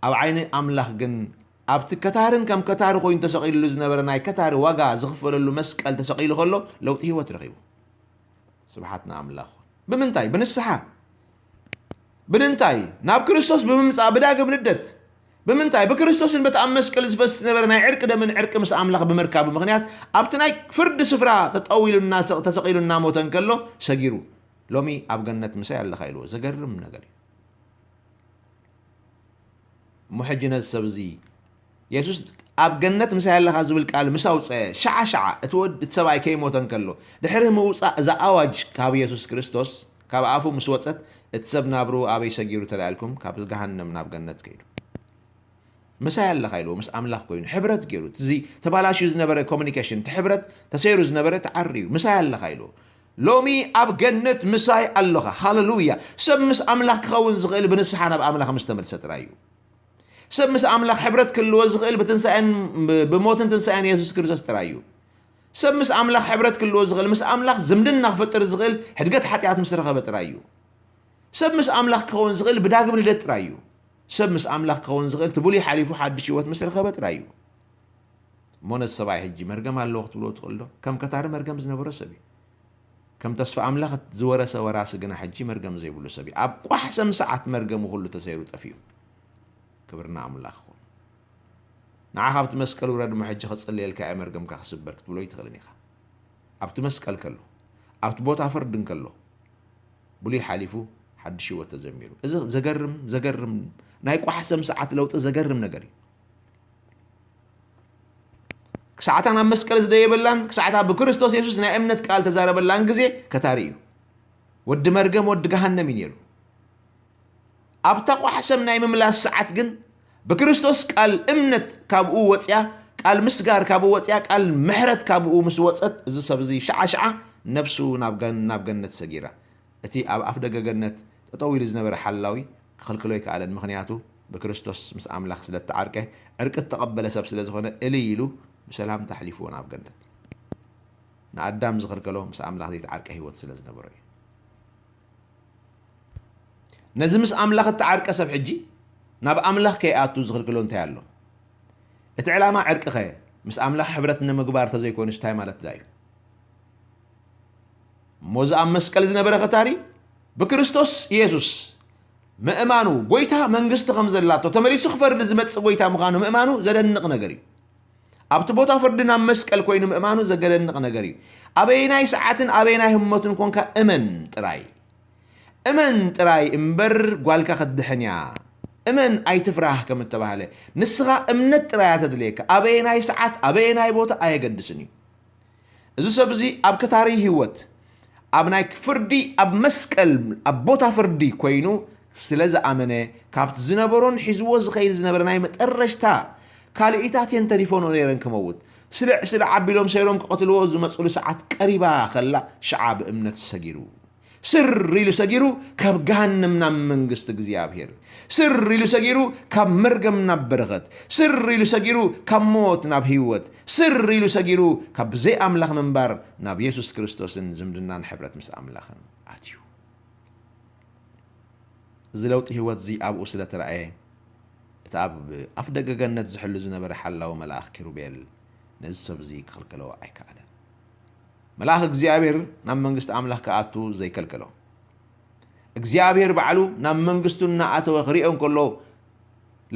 اب عين املاح جن ابت كتارن كم كتار خوين تسقيلو زنبر ناي كتار واغا زغفللو مسقل تسقيلو خلو لو هيو ترغيبو سبحاتنا املاح بمنتاي بنسحه بننتاي ناب كريستوس بممصا بداغم ندت بمنتاي بكريستوسن بتامس قل زفس نبرنا عرق دمن عرق مس املاخ بمركاب مخنيات ابتناي فرد سفرا تطويلو الناس تسقيلو الناموتن كلو سغيرو لومي اب جنت مسا الله خيلو زغرم ነገር محجنا السبزي يسوس ኣብ ገነት ምሳይ ኣለኻ ዝብል ቃል ምስ ኣውፅአ ሸዓ እትወድ እትሰብኣይ ከይሞተን ከሎ ድሕሪ ምውፃእ እዛ ኣዋጅ ካብ ኢየሱስ ክርስቶስ ካብ ኣፉ ምስ ወፀት እቲ ሰብ ናብሩ ኣበይ ሰጊሩ ተላልኩም ካብ ገሃነም ናብ ገነት ከይዱ ምሳይ ኣለኻ ኢሉ ምስ ኣምላኽ ኮይኑ ሕብረት ገይሩ እዚ ተባላሽዩ ዝነበረ ኮሚኒኬሽን ትሕብረት ተሰይሩ ዝነበረ ተዓርዩ ምሳይ ኣለኻ ኢሉ ሎሚ ኣብ ገነት ምሳይ ኣለኻ ሃሌሉያ ሰብ ምስ ኣምላኽ ክኸውን ዝኽእል ብንስሓ ናብ ኣምላኽ ምስ ተመልሰ ጥራይ እዩ ሰብ ምስ ኣምላኽ ሕብረት ክልዎ ዝኽእል ብትንሳኤን ብሞትን ትንሳኤን ኢየሱስ ክርስቶስ ጥራይ እዩ ሰብ ምስ ኣምላኽ ሕብረት ክልዎ ዝኽእል ምስ ኣምላኽ ዝምድና ክፈጥር ዝኽእል ሕድገት ሓጢኣት ምስ ረኸበ ጥራይ እዩ ሰብ ምስ ኣምላኽ ክኸውን ዝኽእል ብዳግም ልደት ጥራይ እዩ ሰብ ምስ ኣምላኽ ክኸውን ዝኽእል ትብሉይ ሓሊፉ ሓድሽ ህይወት ምስ ረኸበ ጥራይ እዩ እሞ ነዚ ሰብኣይ ሕጂ መርገም ኣለዎ ክትብሎ ትኽእል ዶ ከም ከታሪ መርገም ዝነበሮ ሰብ እዩ ከም ተስፋ ኣምላኽ ዝወረሰ ወራሲ ግና ሕጂ መርገም ዘይብሉ ሰብ እዩ ኣብ ቋሕሰም ሰዓት መርገሙ ኩሉ ተሰይሩ ጠፊዩ ክብርና ኣምላኽ ይኹን ንዓኻ ኣብቲ መስቀል ውረድ እሞ ሕጂ ክፅልየልካ እየ መርገምካ ክስበር ክትብሎ ይትኽእልን ኢኻ ኣብቲ መስቀል ከሎ ኣብቲ ቦታ ፍርድ እንከሎ ብሉይ ሓሊፉ ሓድሽ ህይወት ተጀሚሩ እዚ ዘገርም ናይ ቋሕሰም ሰዓት ለውጢ ዘገርም ነገር እዩ ክሳዕታ ናብ መስቀል ዝደየበላን ክሳዕታ ብክርስቶስ ኢየሱስ ናይ እምነት ቃል ተዛረበላን ግዜ ከታሪ እዩ ወዲ መርገም ወዲ ገሃነም እዩ ነይሩ ኣብታ ቋሕሰም ናይ ምምላስ ሰዓት ግን ብክርስቶስ ቃል እምነት ካብኡ ወፅያ ቃል ምስጋር ካብኡ ወፅያ ቃል ምሕረት ካብኡ ምስ ወፀት እዚ ሰብ እዚ ሸዓ ነፍሱ ናብ ገነት ሰጊራ እቲ ኣብ ኣፍ ደገ ገነት ጠጠው ኢሉ ዝነበረ ሓላዊ ክኽልክሎ ይከኣለን ምክንያቱ ብክርስቶስ ምስ ኣምላኽ ስለ ተዓርቀ ዕርቂ ተቐበለ ሰብ ስለ ዝኾነ እልይ ኢሉ ብሰላም ተሕሊፍዎ ናብ ገነት ንኣዳም ዝኽልከሎ ምስ ኣምላኽ ዘይተዓርቀ ህይወት ስለ ዝነበረ እዩ ነዚ ምስ ኣምላኽ እተዓርቀ ሰብ ሕጂ ናብ ኣምላኽ ከይኣቱ ዝኽልክሎ እንታይ ኣሎ እቲ ዕላማ ዕርቂ ኸ ምስ ኣምላኽ ሕብረት ንምግባር ተዘይኮኑ እንታይ ማለት ዛ እዩ ሞዚ ኣብ መስቀል ዝነበረ ኸታሪ ብክርስቶስ ኢየሱስ ምእማኑ ጎይታ መንግስቲ ከም ዘላቶ ተመሊሱ ክፈርድ ዝመፅእ ጎይታ ምዃኑ ምእማኑ ዘደንቕ ነገር እዩ ኣብቲ ቦታ ፍርዲ ናብ መስቀል ኮይኑ ምእማኑ ዘገደንቕ ነገር እዩ ኣበይናይ ሰዓትን ኣበይናይ ህሞትን ኮንካ እመን ጥራይ እምበር ጓልካ ክትድሕንያ እመን ኣይትፍራህ ከም እተባሃለ ንስኻ እምነት ጥራይ ተድልየካ ኣበይናይ ሰዓት ኣበይናይ ቦታ ኣየገድስን እዩ እዚ ሰብ እዚ ኣብ ከታሪ ህይወት ኣብ ናይ ፍርዲ ኣብ መስቀል ኣብ ቦታ ፍርዲ ኮይኑ ስለ ዝኣመነ ካብቲ ዝነበሮን ሒዝዎ ዝኸይድ ዝነበረ ናይ መጠረሽታ ካልኢታት እየን ተሪፎኖ ነይረን ክመውት ስለ ዓቢሎም ሰይሮም ክቐትልዎ ዝመፅሉ ሰዓት ቀሪባ ኸላ ሸዓ ብእምነት ሰጊሩ ስር ኢሉ ሰጊሩ ካብ ገሃነም ናብ መንግስቲ እግዚኣብሔር ስር ኢሉ ሰጊሩ ካብ መርገም ናብ በረኸት ስር ኢሉ ሰጊሩ ካብ ሞት ናብ ህይወት ስር ኢሉ ሰጊሩ ካብ ብዘይ ኣምላኽ ምንባር ናብ ኢየሱስ ክርስቶስን ዝምድናን ሕብረት ምስ ኣምላኽን ኣትዩ እዚ ለውጢ ህይወት እዚ ኣብኡ ስለ ተረኣየ እቲ ኣብ ኣፍ ደገ ገነት ዝሕሉ ዝነበረ ሓላዊ መልኣኽ ኪሩቤል ነዚ ሰብ እዚ ክኽልክሎ ኣይከኣለን መልኣኽ እግዚኣብሔር ናብ መንግስቲ ኣምላኽ ክኣቱ ዘይከልክሎ እግዚኣብሔር ባዕሉ ናብ መንግስቱ እናኣተወ ክሪኦ እንከሎ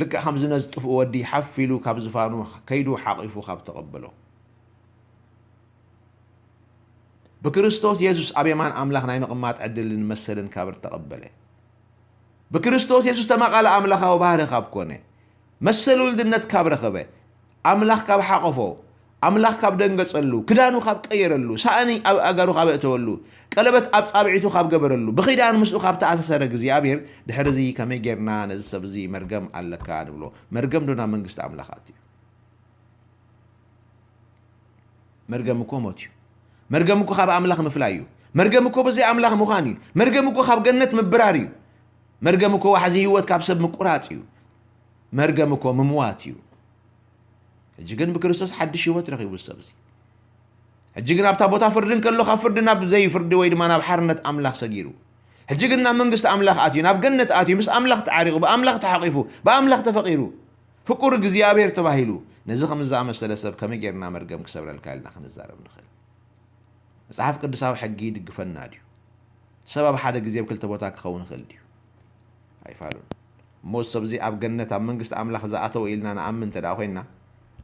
ልክዕ ከምዚ ነዚ ጥፍኡ ወዲ ሓፍ ኢሉ ካብ ዝፋኑ ከይዱ ሓቂፉ ካብ ተቐበሎ ብክርስቶስ ኢየሱስ ኣብ የማን ኣምላኽ ናይ ምቕማጥ ዕድልን መሰልን ካብ ተቐበለ ብክርስቶስ ኢየሱስ ተማቓለ ኣምላኻዊ ባህሪ ካብ ኮነ መሰል ውልድነት ካብ ረኸበ ኣምላኽ ካብ ሓቐፎ ኣምላኽ ካብ ደንገጸሉ ክዳኑ ካብ ቀየረሉ ሳእኒ ኣብ ኣጋሩ ካብ እተወሉ ቀለበት ኣብ ጻብዒቱ ካብ ገበረሉ ብኺዳን ምስኡ ካብ ተኣሳሰረ እግዚኣብሔር ድሕሪ እዚ ከመይ ጌርና ነዚ ሰብ እዚ መርገም ኣለካ ንብሎ መርገም ዶ ናብ መንግስቲ ኣምላኽ ኣትዩ መርገም እኮ ሞት እዩ መርገም እኮ ካብ ኣምላኽ ምፍላይ እዩ መርገም እኮ ብዘይ ኣምላኽ ምዃን እዩ መርገም እኮ ካብ ገነት ምብራር እዩ መርገም እኮ ዋሕዚ ህይወት ካብ ሰብ ምቁራፅ እዩ መርገም እኮ ምምዋት እዩ ሕጂ ግን ብክርስቶስ ሓድሽ ህይወት ረኺቡ ሰብ እዚ ሕጂ ግን ኣብታ ቦታ ፍርድን ከሎ ካብ ፍርዲ ናብ ዘይ ፍርዲ ወይ ድማ ናብ ሓርነት ኣምላኽ ሰጊሩ ሕጂ ግን ናብ መንግስቲ ኣምላኽ ኣትዩ ናብ ገነት ኣትዩ ምስ ኣምላኽ ተዓሪቑ ብኣምላኽ ተሓቂፉ ብኣምላኽ ተፈቂሩ ፍቁር እግዚኣብሔር ተባሂሉ ነዚ ከም ዝኣመሰለ ሰብ ከመይ ጌርና መርገም ክሰብረልካ ኢልና ክንዛረብ ንኽእል መፅሓፍ ቅዱሳዊ ሕጊ ይድግፈና ድዩ ሰብ ኣብ ሓደ ግዜ ብክልተ ቦታ ክኸውን ይኽእል ድዩ ኣይፋሉን እሞ ሰብ እዚ ኣብ ገነት ኣብ መንግስቲ ኣምላኽ ዝኣተወ ኢልና ንኣምን እንተዳ ኮይንና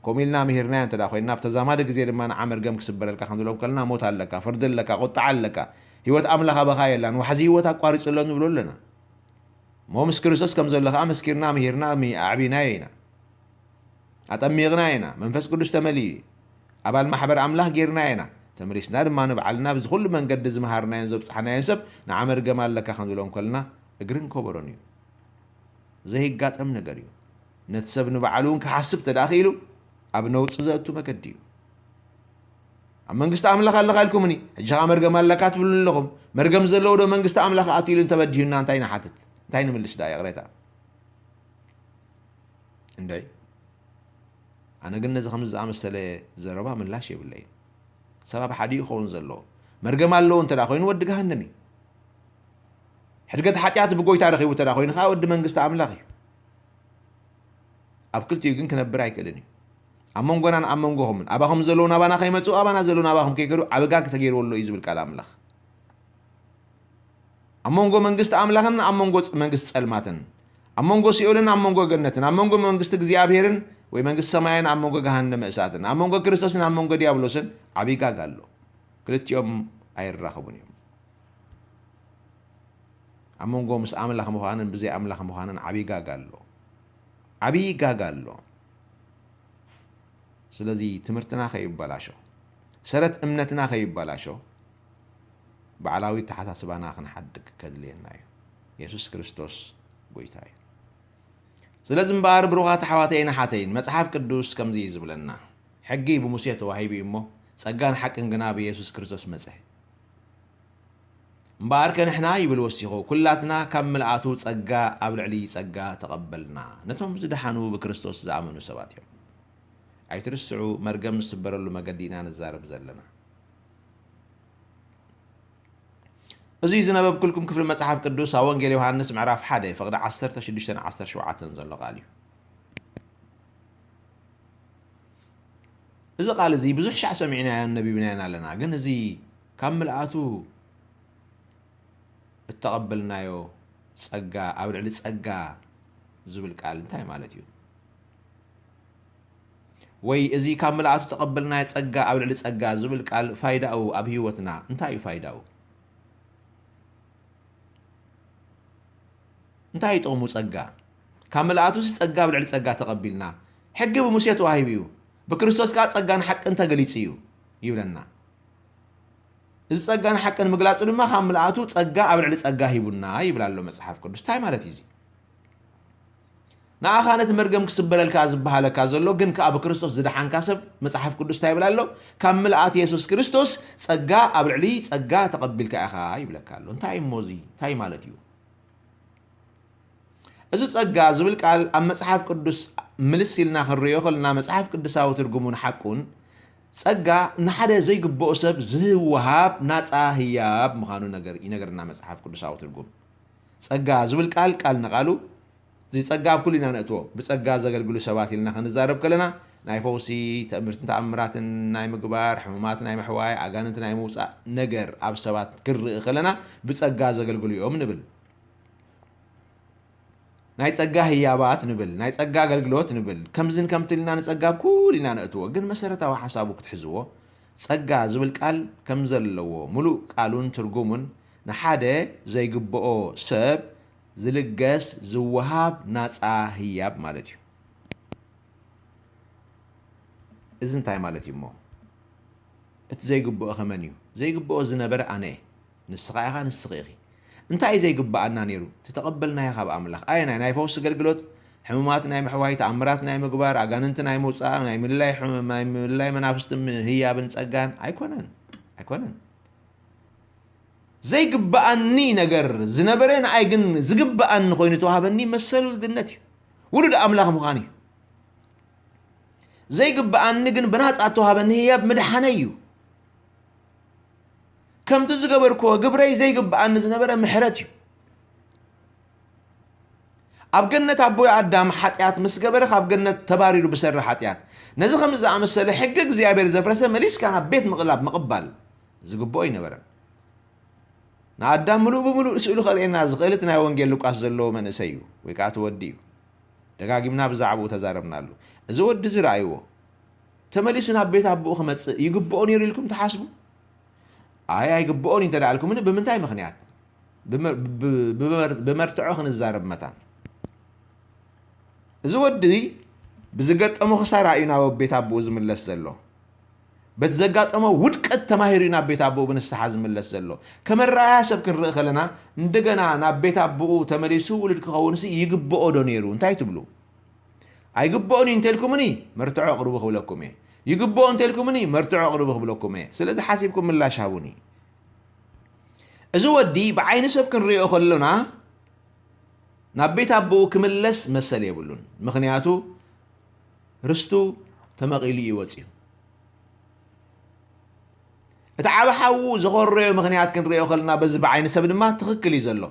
ከምኡ ኢልና ምሂርናዮ እንተዳ ኮይንና ብተዛማዲ ግዜ ድማ ንዓ መርገም ክስበረልካ ክንብሎም ከለና ሞት ኣለካ ፍርዲ ኣለካ ቁጣዕ ኣለካ ህይወት ኣምላኽ ኣበኻ የላን ዋሕዚ ህይወት ኣቋሪፁሎ ንብሎ ኣለና እሞ ምስ ክርስቶስ ከም ዘሎ ከዓ መስኪርና ምሂርና ኣዕቢናዮ ኢና أتأميغنا هنا منفس قدس تملي أبال محبر أملاح غيرنا هنا تمريسنا ما نبعلنا بز كل من قد زمهارنا ينزب صحنا ينسب نعمر جمال لك خندو لهم كلنا اجرين كوبروني زي قات أم نجريو نتسب نبعلون كحسب تداخلو أبنوت زاتو مكديو أما نقصت أملاك الله خالكم مني جاء مرجم الله كاتب لهم مرجم زلوا ده من قصت أملاك عتيل أنت بديهن أنتين حاتت أنتين من الإشداء يا غريتا عندي أنا قلنا إذا 5 عام السنة زربها من لا شيء بالله سبب حديث خون زلوا مرجم الله أنت داخلين ود جهنمي حرقت حتيات بقوي تاريخي وتداخلين خاود من قصت أملاكي أبكلت يمكن كنا براي كلني أمون قنان أمون قهم أباهم زلون أبانا خيمتسو أبانا زلون أباهم كيكرو أبقاك تغير والله يزب الكلام لخ أمون قو منقست أملاخن أمون قو منقست سلماتن أمون قو سيولن أمون قو جنتن أمون قو منقست غزيابيرن ومنقست سماين أمون قو جهنم أساتن أمون قو كريستوسن أمون قو ديابلوسن أبيكا قالو كلت يوم أير راخبون يوم أمون قو مس أملاخ مخانن بزي أملاخ مخانن أبيكا قالو ስለዚህ ትምህርትና ከይባላሾ ሰረት እምነትና ከይባላሾ በዓላዊ ተሓሳስባና ክንሓድግ ከድልየና እዩ ኢየሱስ ክርስቶስ ጎይታ እዩ ስለዚህ እምበር ብሩኻት ኣሕዋተይና ሓተይን መጽሓፍ ቅዱስ ከምዚ ዝብለና ሕጊ ብሙሴ ተዋሂቡ እሞ ጸጋን ሓቅን ግና ብኢየሱስ ክርስቶስ መጽሐ እምበር ከንሕና ይብል ወሲኹ ኩላትና ካብ ምልኣቱ ጸጋ ኣብ ልዕሊ ጸጋ ተቐበልና ነቶም ዝደሓኑ ብክርስቶስ ዝኣመኑ ሰባት እዮም ኣይትርስዑ መርገም ዝስበረሉ መገዲና ንዛረብ ዘለና እዚ ዝነበብኩልኩም ክፍሊ መጽሓፍ ቅዱስ ኣብ ወንጌል ዮሃንስ ምዕራፍ 1 ፍቕዲ 16-17 ዘሎ ቃል እዩ እዚ ቃል እዚ ብዙሕ ሻዕ ሰሚዕናዮ ነቢብናዮ ኣለና ግን እዚ ካብ ምልኣቱ እተቐበልናዮ ጸጋ ኣብ ልዕሊ ጸጋ ዝብል ቃል እንታይ ማለት እዩ ወይ እዚ ካብ ምልኣቱ ተቐበልናዮ ጸጋ ኣብ ልዕሊ ጸጋ ዝብል ቃል ፋይዳኡ ኣብ ህይወትና እንታይ እዩ ፋይዳኡ እንታይ ይጠቕሙ ጸጋ ካብ ምልኣቱ ጸጋ ኣብ ልዕሊ ጸጋ ተቐቢልና ሕጊ ብሙሴ ተዋሂቡ እዩ ብክርስቶስ ከዓ ጸጋን ሓቅን ተገሊጹ እዩ ይብለና እዚ ጸጋን ሓቅን ምግላጹ ድማ ካብ ምልኣቱ ጸጋ ኣብ ልዕሊ ጸጋ ሂቡና ይብል ኣሎ መጽሓፍ ቅዱስ እንታይ ማለት እዩ ንኣኻ ነቲ መርገም ክስበረልካ ዝበሃለካ ዘሎ ግን ከዓ ብክርስቶስ ዝደሓንካ ሰብ መጽሓፍ ቅዱስ እንታይ ይብል ኣሎ ካብ ምልኣት ኢየሱስ ክርስቶስ ጸጋ ኣብ ልዕሊ ጸጋ ተቐቢልካ ኢኻ ይብለካ ኣሎ እንታይ እሞ እዚ እንታይ ማለት እዩ እዚ ጸጋ ዝብል ቃል ኣብ መጽሓፍ ቅዱስ ምልስ ኢልና ክንሪኦ ከለና መጽሓፍ ቅዱሳዊ ትርጉሙን ሓቁን ጸጋ ንሓደ ዘይግብኦ ሰብ ዝወሃብ ናፃ ህያብ ምዃኑ ይነገርና መጽሓፍ ቅዱሳዊ ትርጉም ጸጋ ዝብል ቃል ነቓሉ زي ጸጋብ ኩሉ ኢና ነእትዎ ብጸጋ ዘገልግሉ ሰባት ኢልና ክንዛረብ ከለና ናይ ፈውሲ ትምህርትን ተኣምራትን ናይ ምግባር ሕሙማት ናይ ምሕዋይ ኣጋንንት ናይ ምውፃእ ነገር ኣብ ሰባት ክርኢ ከለና ብጸጋ ዘገልግሉ እዮም ንብል ናይ ጸጋ ህያባት ንብል ናይ ጸጋ ኣገልግሎት ንብል ከምዝን ከምትልና ንጸጋብ ኩሉ ኢና ነእትዎ ግን መሰረታዊ ሓሳቡ ክትሕዝዎ ጸጋ ዝብል ቃል ከም ዘለዎ ሙሉእ ቃሉን ትርጉሙን ንሓደ ዘይግብኦ ሰብ ዝልገስ ዝወሃብ ናፃ ህያብ ማለት እዩ እዚ እንታይ ማለት እዩ እሞ እቲ ዘይግብኦ ኸመን እዩ ዘይግብኦ ዝነበረ ኣነ ንስኻ ኢኻ ንስኺ ኢኺ እንታይ ዘይግባኣና ነይሩ ተተቐበልናዮ ካብ ኣምላኽ ኣየና ናይ ፈውሲ ኣገልግሎት ሕሙማት ናይ ምሕዋይ ተኣምራት ናይ ምግባር ኣጋንንቲ ናይ ምውፃእ ናይ ምልላይ መናፍስቲ ህያብን ጸጋን ኣይኮነን ዘይግባኣኒ ነገር ዝነበረ ንኣይ ግን ዝግባኣኒ ኮይኑ ተዋሃበኒ መሰል ውልድነት እዩ ውሉድ ኣምላኽ ምዃን እዩ ዘይግባኣኒ ግን ብናፃ ተዋሃበኒ ህያብ ምድሓነ እዩ ከምቲ ዝገበርክዎ ግብረይ ዘይግባኣኒ ዝነበረ ምሕረት እዩ ኣብ ገነት ኣቦይ ኣዳም ሓጢኣት ምስ ገበረ ካብ ገነት ተባሪሩ ብሰሪ ሓጢኣት ነዚ ከም ዝኣመሰለ ሕጊ እግዚኣብሔር ዘፍረሰ መሊስካ ናብ ቤት ምቕባል ዝግብኦ ይነበረን ንኣዳም ሙሉእ ብሙሉእ ስእሉ ኸርእየና ዝኽእልት ናይ ወንጌል ሉቃስ ዘለዎ መንእሰይ እዩ ወይ ከዓ እቲ ወዲ እዩ ደጋጊምና ብዛዕባኡ ተዛረብናሉ እዚ ወዲ ዝረኣይዎ ተመሊሱ ናብ ቤት ኣቦኡ ክመፅእ ይግብኦ ነይሩ ኢልኩም ተሓስቡ ኣይግብኦን እዩ ተዳኣልኩምን ብምንታይ ምኽንያት ብመርትዖ ክንዛረብ መታን እዚ ወዲ بزقطمو خسارة إينا وبيت أبو زملس زلو بتزقطمو ودقت تماهيري نا بيت أبو بنسحة زملس زلو كما الرأي سبك الرخلنا ندقنا نا بيت أبو تمريسو ولد كخونسي يقبقو دونيرو انتاي تبلو أي قبقوني انتلكمني مرتعو أقربه لكم يقبقو انتلكمني مرتعو أقربه لكم سلازي حاسبكم من لا شاوني إذا ودي بعين سبك الرأي خلونا نبيت أبو كملس مسألة يقولون مخنياتو رستو تمغيلي يوتي اتعاب حاو زغور ريو مخنيات كن ريو خلنا بز بعين سبن ما تخكل يزلو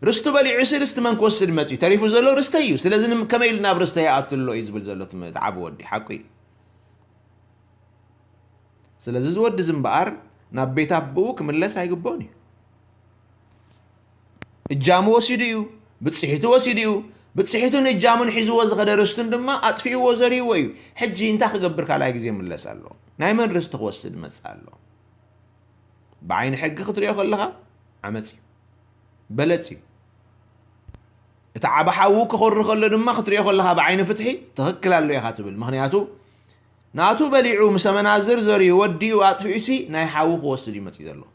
رستو بالي عسي رست من كوسد متي تعرفوا زلو رستيو سلازن كما يلنا برستي اتلو يزبل زلو تعاب ودي حقي سلازي زود زنبار نبيت أبو كملس هيقبوني الجامو وسيديو بتصحيتو وسيديو بتصحيتو نجامون حزو وزغد رستن دما أطفئ وزري ويو حجي انتا خقبر كالا يجزي من لسالو نايمن رست خوصد مسالو بعين حق خطريو خلها عمسي بلتي اتعاب حاوو كخور خلو دما خطريو خلها بعين فتحي تهكل اللو يخاتبل مخنياتو ناتو بليعو مسمنازر زري وديو أطفئسي ناي حاوو خوصد يمسي زلو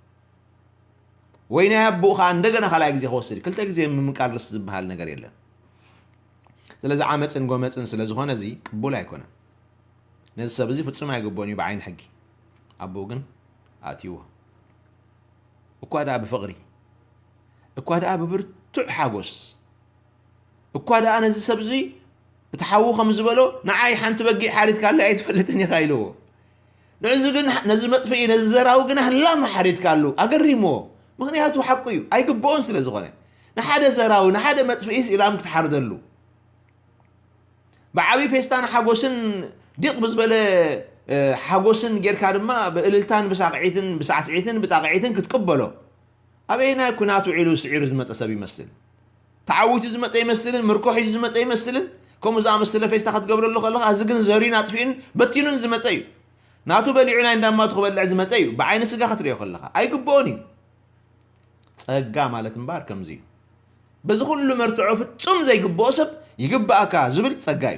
وين يبوخ عندنا خلاك زي خوصري كل تجزي من كارلس بهال نجار يلا سلازي عامس إن قومس إن سلازي هنا زي قبولا يكونه ناس بزي فتسمع يقبوني بعين حقي أبوغن آتيوه وكوادا أبو فقري وكوادا أبو برتع حاجوس وكوادا أنا زي سبزي بتحوو خمس بلو نعاي حنت بقي حاريت كله عيد فلتني خايلوه نعزقن نزمت في نزراو قنه لا ما حاريت كله أقريمو مغنياتو حقيو أي قبون سلازي غني نحدا زراو نحدا متفئيس إلى أمك تحردلو بعبي فيستان حاجوسن ديق بزبله حاجوسن غير كادما بإللتان بسعسعيتن بتاقعيتن كتقبلو أبينا كناتو عيلو سعير زمت أسابي مسل تعويتو زمت أي مسلن مركوحي زمت أي مسلن كم زا مسله فيستا خد قبر الله خلق أزقن زهرين أطفين بتينون زمت أيو ناتو بلعنا عندما تخبر زمت أيو بعين سقا خطريو خلق أي قبوني ጸጋ ማለት እንባር ከምዚ በዚ ሁሉ መርትዖ ፍጹም ዘይግብኦ ሰብ ይግብአካ ዝብል ጸጋይ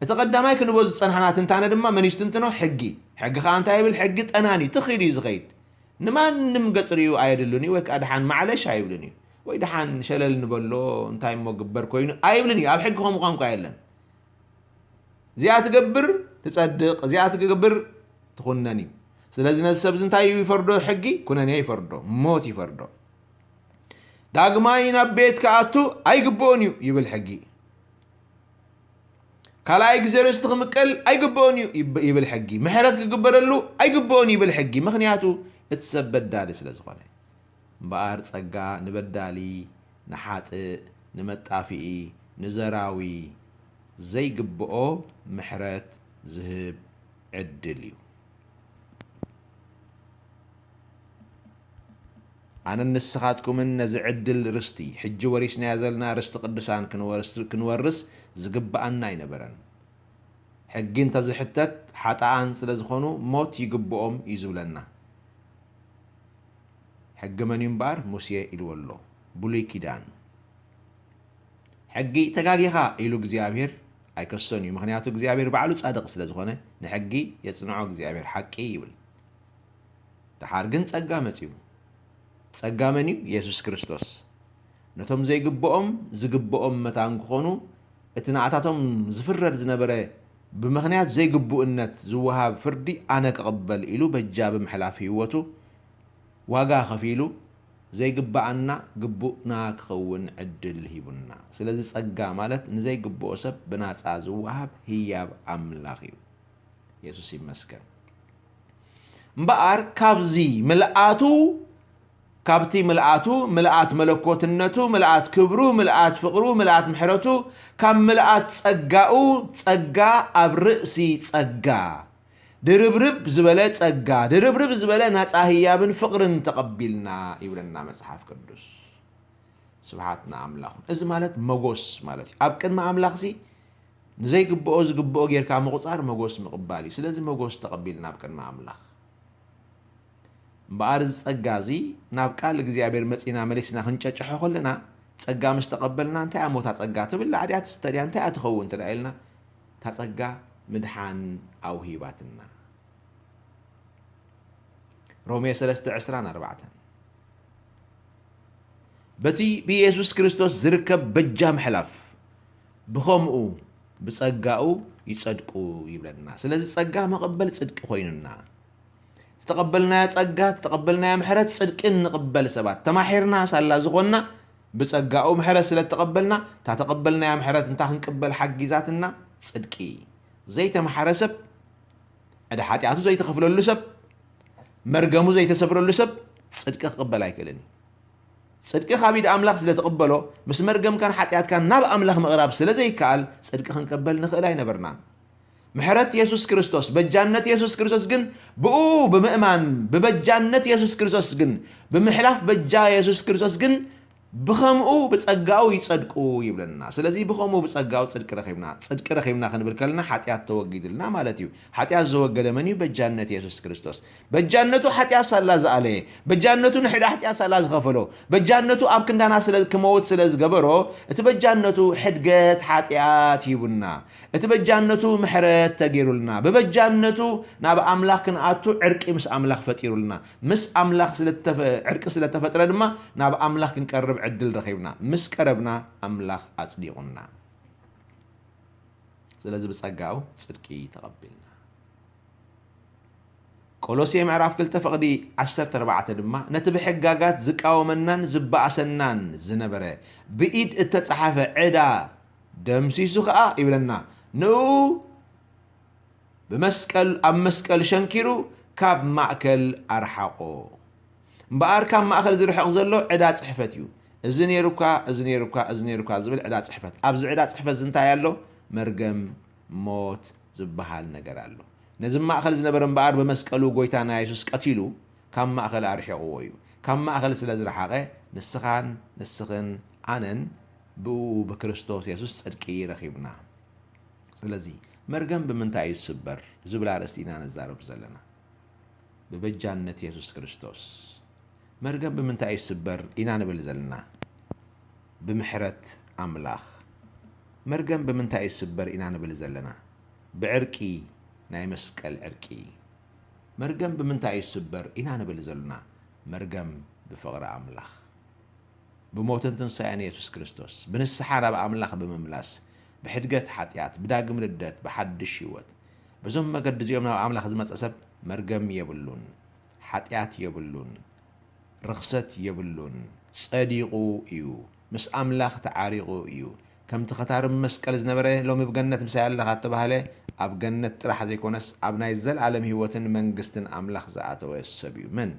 እተቀዳማይ ክንቦዝ ጸንሐናት እንታነ ድማ መንሽትንትኖ ሕጊ ሕጊ ካ እንታይ ይብል ሕጊ ጠናኒ ትኺሪ ዝኸይድ ንማንም ገጽሪዩ አይደሉኒ ወይ ካድሓን ማዕለሽ አይብሉኒ ወይ ድሓን ሸለል ንበሎ እንታይ ሞግበር ኮይኑ አይብሉኒ ኣብ ሕጊ ከም ቋንቋ የለን እዚኣ ትገብር ትጸድቕ እዚኣ ትገብር ትኹነኒ ስለዚህ ነዚህ ሰብዝ እንታይ ይፈርዶ ሕጊ ኩነኔ ይፈርዶ ሞት ይፈርዶ ዳግማይ ናብ ቤት ከኣቱ ኣይግብኦን እዩ ይብል ሕጊ ካልኣይ ግዜ ርስቲ ክምቀል ኣይግብኦን እዩ ይብል ሕጊ ምሕረት ክግበረሉ ኣይግብኦን ይብል ሕጊ ምክንያቱ እቲ ሰብ በዳሊ ስለ ዝኾነ እምበኣር ጸጋ ንበዳሊ ንሓጥእ ንመጣፊኢ ንዘራዊ ዘይግብኦ ምሕረት ዝህብ ዕድል እዩ أنا نسخاتكم إن زعدل رستي حج وريش نازلنا رست قدسان كنورس زقب أنا ينبرن حقين تزحتت حتى عن سلزخونو موت يقبؤهم يزولنا حق من ينبار موسى الولو بولي كيدان حقي تقاقيها إلو جزيابير أي كسوني مخنياتو جزيابير بعلو صادق سلزخونه نحقي يصنعو جزيابير حقي يبل تحارقن تقامتيو ጸጋመኒ ኢየሱስ ክርስቶስ ነቶም ዘይግብኦም ዝግብኦም መታን ክኾኑ እቲ ንኣታቶም ዝፍረድ ዝነበረ ብምኽንያት ዘይግብኡነት ዝወሃብ ፍርዲ ኣነ ክቕበል ኢሉ በጃብ ምሕላፍ ህይወቱ ዋጋ ከፊሉ ዘይግባአና ግቡእና ክኸውን ዕድል ሂቡና ስለዚ ጸጋ ማለት ንዘይግብኦ ሰብ ብናፃ ዝወሃብ ህያብ ኣምላኽ እዩ ኢየሱስ ይመስገን እምበኣር ካብዚ ምልኣቱ ካብቲ ምልአቱ ምልአት መለኮትነቱ ምልአት ክብሩ ምልአት ፍቅሩ ምልአት ምሕረቱ ካብ ምልአት ጸጋኡ ጸጋ ኣብ ርእሲ ጸጋ ድርብርብ ዝበለ ጸጋ ድርብርብ ዝበለ ናፃ ህያብን ፍቅርን ተቐቢልና ይብለና መጽሓፍ ቅዱስ ስብሓትና ኣምላኽ እዚ ማለት መጎስ ማለት እዩ ኣብ ቅድሚ ኣምላኽ ሲ ንዘይግብኦ ዝግብኦ ጌርካ ምቁፃር መጎስ ምቕባል እዩ ስለዚ መጎስ ተቐቢልና ኣብ ቅድሚ ኣምላኽ እምበኣር ጸጋ እዚ ናብ ቃል እግዚኣብሔር መፂና መሊስና ክንጨጭሖ ከለና ጸጋ ምስ ተቀበልና እንታይ ሞታ ጸጋ ትብል ዓድያት ስተድያ እንታይ ኣትኸውን ትላኢልና ታጸጋ ምድሓን ኣውሂባትና ሮሜ 3:24 በቲ ብኢየሱስ ክርስቶስ ዝርከብ በጃ ምሕላፍ ብኸምኡ ብጸጋኡ ይጸድቁ ይብለና ስለዚ ጸጋ መቐበል ጽድቂ ኮይኑና ተቀበልናዮ ጸጋ ተቀበልናዮ ምሕረት ጽድቅን ንቕበል ሰባት ተማሒርና ሳላ ዝኾንና ብጸጋኡ ምሕረት ስለ ተቀበልና ተቀበልናዮ ምሕረት እንታ ክንቅበል ሓጊዛትና ጽድቂ ዘይተማሓረ ሰብ ዕዳ ሓጢኣቱ ዘይተኸፍለሉ ሰብ መርገሙ ዘይተሰብረሉ ሰብ ጽድቂ ክቅበል ኣይክእልን ጽድቂ ካብ ኢድ ኣምላኽ ስለ ተቀበሎ ምስ መርገምካን ሓጢኣትካን ናብ ኣምላኽ ምቕራብ ስለ ዘይከኣል ጽድቂ ክንቅበል ንኽእል ኣይነበርናን ምሕረት ኢየሱስ ክርስቶስ በጃነት ኢየሱስ ክርስቶስ ግን ብኡ ብምእማን ብበጃነት ኢየሱስ ክርስቶስ ግን ብምሕላፍ በጃ ኢየሱስ ክርስቶስ ግን ብኸምኡ ብጸጋኡ ይጸድቁ ይብለና ስለዚ ብኸምኡ ብጸጋኡ ጽድቂ ረኺብና ክንብል ከለና ሓጢኣት ተወጊድልና ማለት እዩ ሓጢኣት ዘወገደ መን እዩ በጃነት ኢየሱስ ክርስቶስ በጃነቱ ሓጢኣት ሳላ ዝኣለየ በጃነቱ ንሕዳ ሓጢኣት ሳላ ዝኸፈሎ በጃነቱ ኣብ ክንዳና ስለ ክመውት ስለ ዝገበሮ እቲ በጃነቱ ሕድገት ሓጢኣት ሂቡና እቲ በጃነቱ ምሕረት ተገይሩልና ብበጃነቱ ናብ ኣምላኽ ክንኣቱ ዕርቂ ምስ ኣምላኽ ፈጢሩልና ምስ ኣምላኽ ዕርቂ ስለተፈጥረ ድማ ናብ ኣምላኽ ክንቀርብ ዕድል ረኺብና ምስ ቀረብና ኣምላኽ ኣጽዲቑና ስለዚ ብጸጋኡ ጽድቂ ተቐቢልና ቆሎሴ ምዕራፍ 2:14 ድማ ነቲ ብሕጋጋት ዝቃወመናን ዝበኣሰናን ዝነበረ ብኢድ እተጸሓፈ ዕዳ ደምሲሱ ከዓ ይብለና ንኡ ኣብ መስቀል ሸንኪሩ ካብ ማእከል ኣርሓቆ እምበኣር ካብ ማእከል ዝርሕቕ ዘሎ ዕዳ ጽሕፈት እዩ እዚ ነይሩካ ዝብል ዕዳ ጽሕፈት ኣብዚ ዕዳ ጽሕፈት እንታይ ኣሎ መርገም ሞት ዝበሃል ነገር ኣሎ ነዚ ማእከል ዝነበረ እምበኣር ብመስቀሉ ጎይታና ኢየሱስ ቀቲሉ ካብ ማእከል ኣርሒቕዎ እዩ ካብ ማእከል ስለ ዝረሓቐ ንስኻን ንስኽን ኣነን ብኡ ብክርስቶስ ኢየሱስ ጽድቂ ረኺብና ስለዚ መርገም ብምንታይ እዩ ዝስበር ዝብል ኣርእስቲ ኢና ነዛረብ ዘለና ብበጃነት ኢየሱስ ክርስቶስ መርገም ብምንታይ እዩ ዝስበር ኢና ንብል ዘለና ብምሕረት ኣምላኽ መርገም ብምንታይ እዩ ዝስበር ኢና ንብል ዘለና ብዕርቂ ናይ መስቀል ዕርቂ መርገም ብምንታይ እዩ ዝስበር ኢና ንብል ዘለና መርገም ብፍቕሪ ኣምላኽ ብሞትን ትንሳኤን ኢየሱስ ክርስቶስ ብንስሓ ናብ ኣምላኽ ብምምላስ ብሕድገት ሓጢኣት ብዳግም ልደት ብሓድሽ ህይወት በዞም መገዲ እዚኦም ናብ ኣምላኽ ዝመፀ ሰብ መርገም የብሉን ሓጢኣት የብሉን ርኽሰት የብሉን ጸዲቑ እዩ ምስ ኣምላኽ ተዓሪቑ እዩ ከምቲ ኸታርም መስቀል ዝነበረ ሎሚ ብገነት ምሳይ ኣለኻ ተባሃለ ኣብ ገነት ጥራሕ ዘይኮነስ ኣብ ናይ ዘለዓለም ህይወትን መንግስትን ኣምላኽ ዝኣተወ ሰብ እዩ መን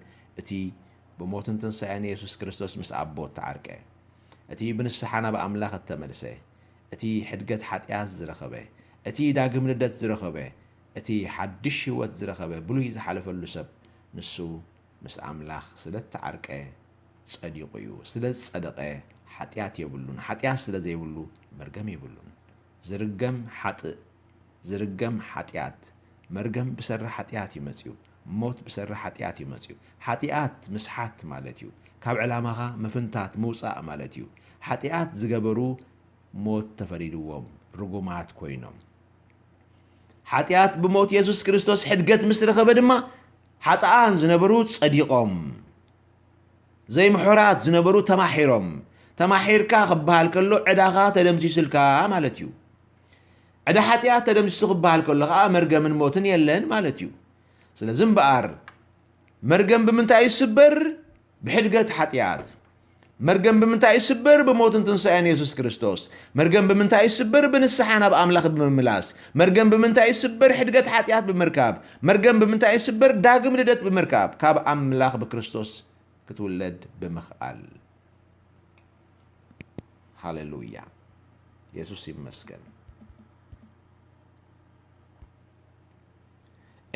እቲ ብሞትን ትንሳኤን ኢየሱስ ክርስቶስ ምስ ኣቦ ተዓርቀ እቲ ብንስሓ ናብ ኣምላኽ እተመልሰ እቲ ሕድገት ሓጢኣት ዝረኸበ እቲ ዳግም ልደት ዝረኸበ እቲ ሓድሽ ህይወት ዝረኸበ ብሉይ ዝሓለፈሉ ሰብ ንሱ ምስ ኣምላኽ ስለ ተዓርቀ ጸዲቑ እዩ ስለ ዝጸደቐ ሓጢኣት የብሉን ሓጢኣት ስለ ዘይብሉ መርገም የብሉን ዝርገም ሓጥእ ዝርገም ሓጢኣት መርገም ብሰራሕ ሓጢኣት ይመጽዩ ሞት ብሰራሕ ሓጢኣት ይመጽዩ ሓጢኣት ምስሓት ማለት እዩ ካብ ዕላማኻ ምፍንታት ምውፃእ ማለት እዩ ሓጢኣት ዝገበሩ ሞት ተፈሪድዎም ርጉማት ኮይኖም ሓጢኣት ብሞት ኢየሱስ ክርስቶስ ሕድገት ምስ ረኸበ ድማ ሓጥኣን ዝነበሩ ጸዲቖም ዘይምሑራት ዝነበሩ ተማሒሮም ተማሒርካ ክበሃል ከሎ ዕዳኻ ተደምሲሱልካ ማለት እዩ ዕዳ ሓጢኣት ተደምሲሱ ክበሃል ከሎ ከዓ መርገምን ሞትን የለን ማለት እዩ ስለዚ እምበኣር መርገም ብምንታይ ይስበር ብሕድገት ሓጢኣት መርገም ብምንታይ ይስበር ብሞትን ትንሳኤን ኢየሱስ ክርስቶስ መርገም ብምንታይ ይስበር ብንስሓ ናብ ኣምላኽ ብምምላስ መርገም ብምንታይ ይስበር ሕድገት ሓጢኣት ብምርካብ መርገም ብምንታይ ይስበር ዳግም ልደት ብምርካብ ካብ ኣምላኽ ብክርስቶስ ክትውለድ ብምኽኣል ሃሌሉያ ኢየሱስ ይመስገን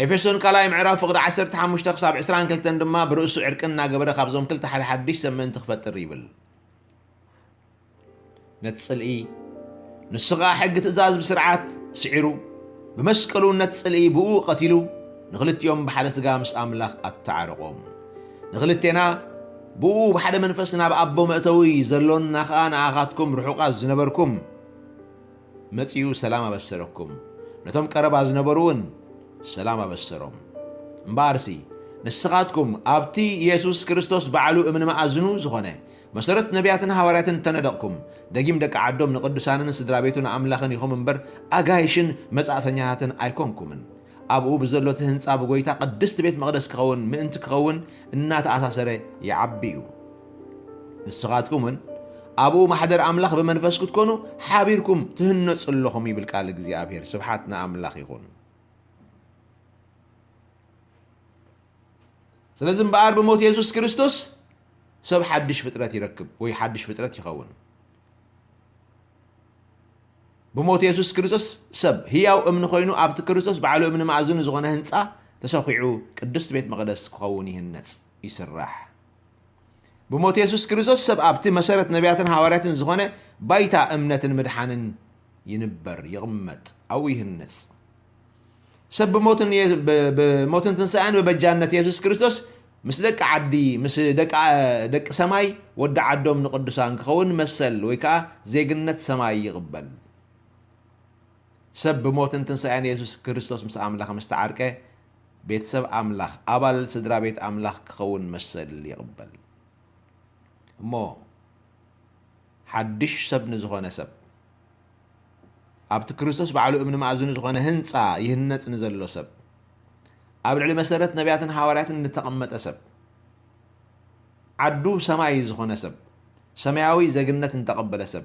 ኤፌሶን ካልኣይ ምዕራፍ ፍቕዲ 15 ክሳብ 22 ድማ ብርእሱ ዕርቅን እናገበረ ካብዞም ክልተ ሓደ ሓድሽ ሰመንቲ ክፈጥር ይብል ነቲ ጽልኢ ንሱ ከዓ ሕጊ ትእዛዝ ብስርዓት ስዒሩ ብመስቀሉ ነቲ ጽልኢ ብኡ ቀቲሉ ንኽልቲኦም ብሓደ ስጋ ምስ ኣምላኽ ኣተዓረቖም ንኽልቴና بو بحد منفسنا بأبو مأتوي زلون نخان آخاتكم رحوقا زنبركم متيو سلام بسركم نتم قرب زنبرون سلام بسرهم مبارسي نسخاتكم أبتي يسوع كريستوس بعلو من ما أزنو زخنه مسرت نبياتنا حوارياتن تندقكم دقيم دق عدوم نقدسانن سدرابيتون أملاخن يخوم منبر أغايشن مسعثنياتن أيكونكمن أبو بزلوت هنص أبو غويتا قدست بيت مقدس كخون من انت كخون النات أساسره يعبيو نسخاتكمن أبو محضر أملاخ بمنفسكم تكونوا حابيركم تهنص اللهم بالقال እግዚአብሔር سبحاتنا أملاخ يكون ስለዚህ በአርብ ሞት ኢየሱስ ክርስቶስ ሰብ حدش ፍጥረት ይረክብ ወይ حدش ፍጥረት ይኸውን بموت ኢየሱስ ክርስቶስ ሰብ ህያው እምኒ ኮይኑ ኣብቲ ክርስቶስ ባዕሉ እምኒ ማዕዝኑ ዝኾነ ህንጻ ተሰኺዑ ቅዱስ ቤት መቅደስ ክኸውን ይህነጽ ይስራሕ بموت ኢየሱስ ክርስቶስ ሰብ ኣብቲ መሰረት ነቢያትን ሐዋርያትን ዝኾነ ባይታ እምነትን ምድሓንን ይንበር ይቕመጥ ኣው ይህነጽ ሰብ بموتن تنسان ببجانة يسوع كريستوس مس دق عدي مس دق سماي ود عدوم نقدسان كون مسل ويكا زيغنت سماي يقبل سب بموتن تنسان يسوع كريستوس مس أملاخ مستعركه بيت سب أملاخ أبل سدرا بيت أملاخ كون مسل يقبل مو حدش سب نزغونه سب أبت كريستوس بعلو ابن مأذون زغونه هنصا يهنص نزلو سب أبل علي مسرت نبياتن حوارياتن نتقمط سب عدو سماي زغونه سب سماوي زغنت نتقبل سب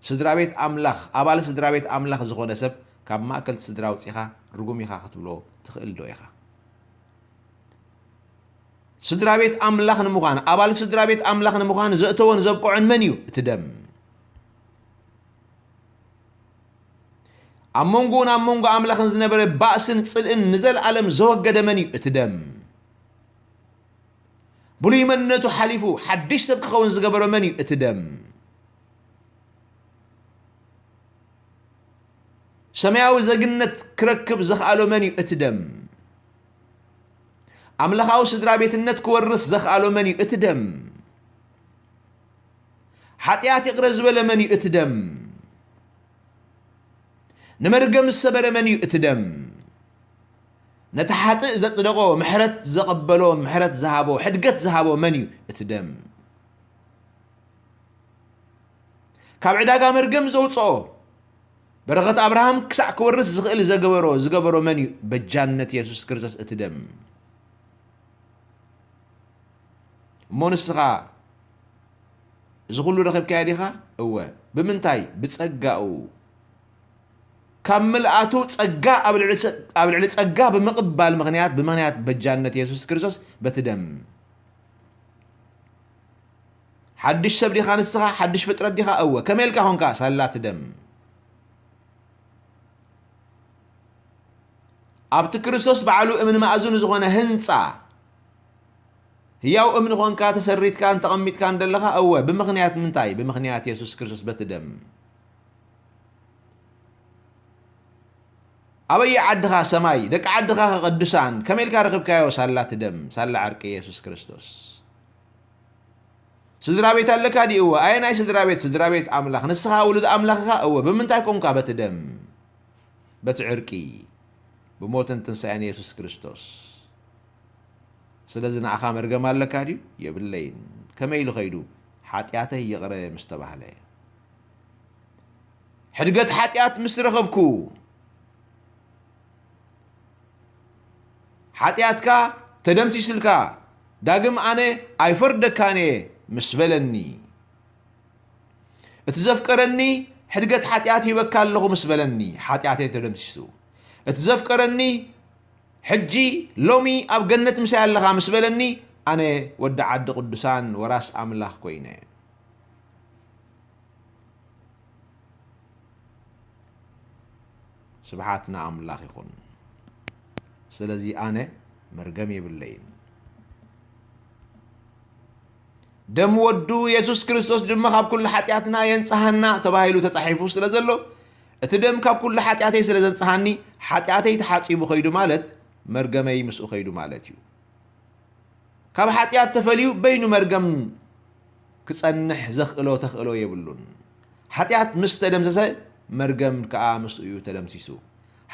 سدرابيت أملاخ أبال سدرابيت أملاخ زغونه سب كاب ماكل سدراو صيخا رغوم يخا خطبلو تخيل دو يخا سدرابيت أملاخ نمخان أبال سدرابيت أملاخ نمخان زأتون زبقعن منيو تدم أمونغو أملاخن زنبر بأسن تصلئن نزل عالم زوجد مني اتدم بلي منتو حليفو حدش سبك خون زقبر مني اتدم سماوي زقنت كركب زخالو مني اتدم أملاخاو سدرا بيت النت كورس زخالو مني اتدم حتياتي قرز بلا مني اتدم نمرقم السبر من يؤتدم نتحاتئ زتصدقو محرت زقبلو محرت زهابو حدقت زهابو من يؤتدم كاب عداقا مرقم زوصو برغت أبراهام كسع كورس زغئل زقبرو من بجانة يسوس كريستوس اتدم مونسخا زغلو رخب كايديخا هو بمنتاي بتصقاو كمل آتو تصقا قبل تصقا بمقبال بمغنيات بجانة يسوس كريستوس بتدم حدش سبدي خانسخا حدش فترة ديخا أول كميلكا هونكا سالات دم أبت كريستوس بعلو امن ما أزون زغونا هنصا هياو امن هونكا تسريت كان تقميت كان دلخا أول بمغنيات منتاي بمغنيات يسوس كريستوس بتدم أبي عدها سماي دك عدها قدسان كميل كارخب كايو سالات دم سال عرق يسوس كريستوس سدرا بيت لك هادي هو أين أي سدرا بيت أملاخ نسخها ولد أملاخها هو بمنتاي كونكا بتدم بتعرقي بموتن تنسان يسوس كريستوس سلازنا أخا مرقم لك هادي يبلين كميل خيدو حاتياته يقرأ مستبح عليه حدقت حاتيات مسترخبكو حاتياتك تدمسي سلكا داقم أنا أيفردكاني مسبلني اتزفكرني حدقت حاتياتي بكال لغو مسبلني حاتياتي تدمسيسو اتزفكرني حجي لومي أب جنة مسيال لغا مسبلني أنا ودع عد قدسان وراس أملاخ كوينة سبحاتنا أملاخ يكون سلازي أنا مرقمي بالليل دم ودو يسوس كريستوس دم خاب كل حاتياتنا ينصحنا تباهيلو تصحيفو سلازلو اتدم كاب كل حاتياتي سلازنصحني حاتياتي تحاصيبو خيدو مالت مرقمي مسو خيدو مالت يو ካብ ሓጢያት ተፈልዩ በይኑ መርገም ክጸንሕ ዘኽእሎ ተኽእሎ የብሉን ሓጢያት ምስ ተደምሰሰ መርገም ከዓ ምስ እዩ ተደምሲሱ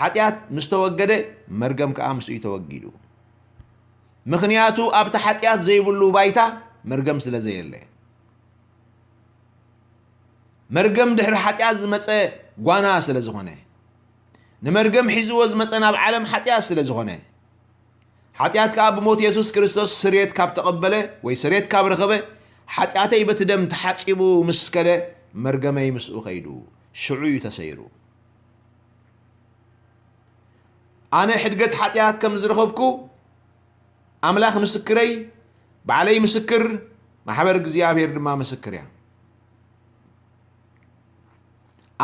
ሓጢያት ምስ ተወገደ መርገም ከዓ ምስ እዩ ተወጊዱ ምኽንያቱ ኣብቲ ሓጢያት ዘይብሉ ባይታ መርገም ስለ ዘየለ መርገም ድሕሪ ሓጢያት ዝመፀ ጓና ስለ ዝኾነ ንመርገም ሒዝዎ ዝመፀ ናብ ዓለም ሓጢያት ስለ ዝኾነ ሓጢያት ከዓ ብሞት ኢየሱስ ክርስቶስ ስርየት ካብ ተቐበለ ወይ ስርየት ካብ ረኸበ ሓጢያተይ በቲ ደም ተሓፂቡ ምስ ከደ መርገመይ ምስኡ ኸይዱ ሽዑ እዩ ተሰይሩ ኣነ ሕድገት ሓጢያት ከም ዝረኸብኩ ኣምላኽ ምስክረይ ባዕለይ ምስክር ማሕበር እግዚኣብሔር ድማ ምስክር እያ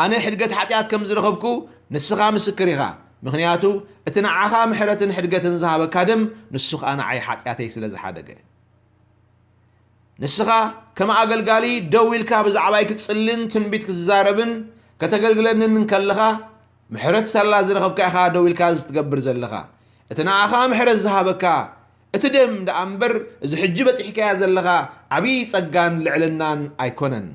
ኣነ ሕድገት ሓጢያት ከም ዝረኸብኩ ንስኻ ምስክር ኢኻ ምኽንያቱ እቲ ንዓኻ ምሕረትን ሕድገትን ዝሃበካ ደም ንሱ ከዓ ንዓይ ሓጢያተይ ስለ ዝሓደገ ንስኻ ከም ኣገልጋሊ ደው ኢልካ ብዛዕባይ ክትጽልን ትንቢት ክትዛረብን ከተገልግለንን ከለኻ ምሕረት ሰላ ዝረኸብካ ኢኻ ደው ኢልካ ዝትገብር ዘለኻ እቲ ንዓኻ ምሕረት ዝሃበካ እቲ ደም ደኣ እምበር እዚ ሕጂ በፂሕካያ ዘለኻ ዓብይ ጸጋን ልዕልናን ኣይኮነን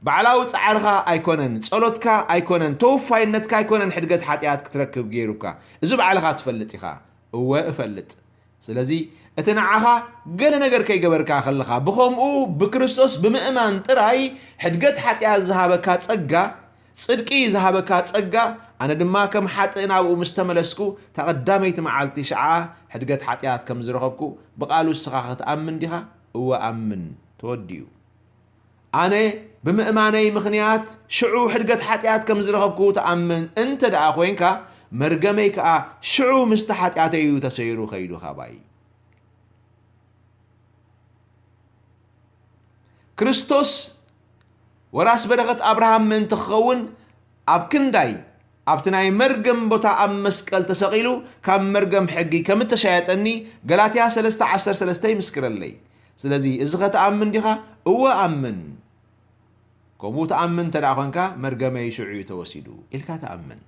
ባዕላዊ ጻዕርኻ ኣይኮነን ጸሎትካ ኣይኮነን ተወፋይነትካ ኣይኮነን ሕድገት ሓጢያት ክትረክብ ገይሩካ እዚ ባዕልኻ ትፈልጥ ኢኻ እወ እፈልጥ ስለዚ እቲ ንዓኻ ገለ ነገር ከይገበርካ ከለኻ ብኸምኡ ብክርስቶስ ብምእማን ጥራይ ሕድገት ሓጢያት ዝሃበካ ጸጋ ጽድቂ ዝሃበካ ጸጋ ኣነ ድማ ከም ሓጥእ ናብኡ ምስ ተመለስኩ ተቐዳመይቲ መዓልቲ ሸዓ ሕድገት ሓጢያት ከም ዝረኸብኩ ብቓሉ እስኻ ክትኣምን ዲኻ እወ ኣምን ተወዲኡ ኣነ ብምእማነይ ምኽንያት ሽዑ ሕድገት ሓጢያት ከም ዝረኸብኩ ተኣምን እንተ ደኣ ኮይንካ መርገመይ ከዓ ሽዑ ምስቲ ሓጢያተዩ ተሰይሩ ኸይዱ ኻባይ ክርስቶስ ወራስ በረኸት አብርሃም ምን ትኸውን ኣብ ክንዳይ ኣብቲ ናይ መርገም ቦታ ኣብ መስቀል ተሰቂሉ ካብ መርገም ሕጊ ከም ተሻየጠኒ ገላትያ 3:13 ይምስክረለይ ስለዚ እዚ ከተኣምን ዲኻ እወ ኣምን ከምኡ ተኣምን ተዳ ኮንካ መርገመይ ሽዑ ተወሲዱ ኢልካ ተኣምን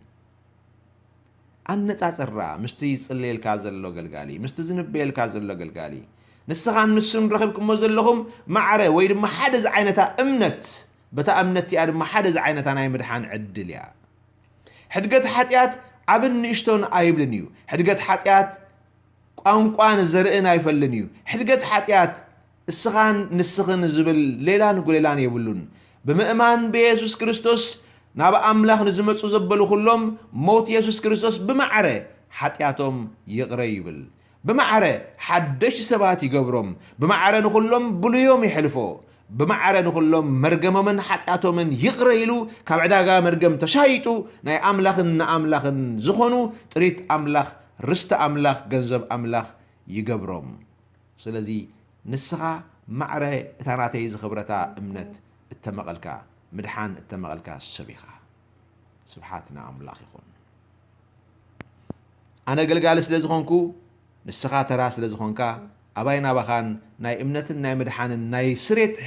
ኣነጻጽራ ምስቲ ይጽልየልካ ዘሎ ገልጋሊ ምስቲ ዝንበየልካ ዘሎ ገልጋሊ ንስኻን ንሱን ረኺብክሞ ዘለኹም ማዕረ ወይ ድማ ሓደ ዝዓይነታ እምነት በታ እምነት እያ ድማ ሓደ ዝዓይነታ ናይ ምድሓን ዕድል እያ ሕድገት ሓጢያት ዓብን ንእሽቶን ኣይብልን እዩ ሕድገት ሓጢያት ቋንቋን ዘርእን ኣይፈልን እዩ ሕድገት ሓጢያት እስኻን ንስኽን ዝብል ሌላን ጉሌላን የብሉን ብምእማን በኢየሱስ ክርስቶስ ናብ ኣምላኽ ንዝመፁ ዘበሉ ኩሎም ሞት ኢየሱስ ክርስቶስ ብማዕረ ሓጢያቶም ይቕረ ይብል بمعرة حدش سبات يقبرهم بمعرة نخلهم بليوم يحلفوا بمعرة نخلهم مرقم من حتى من يقريلو كبعداغا مرقم تشايتو ناي أملاخن زخونو تريت أملاخ رست أملاخ جنزب أملاخ يقبرهم سلازي نسخة معرة تاناتي خبرتا امنت التمغلكا مدحان التمغلكا السبيخة سبحاتنا أملاخ يخون أنا قلقالس لازخونكو نسخة تراس لزخونكا أباينا بخان ناي امنتن ناي مدحانن ناي سريت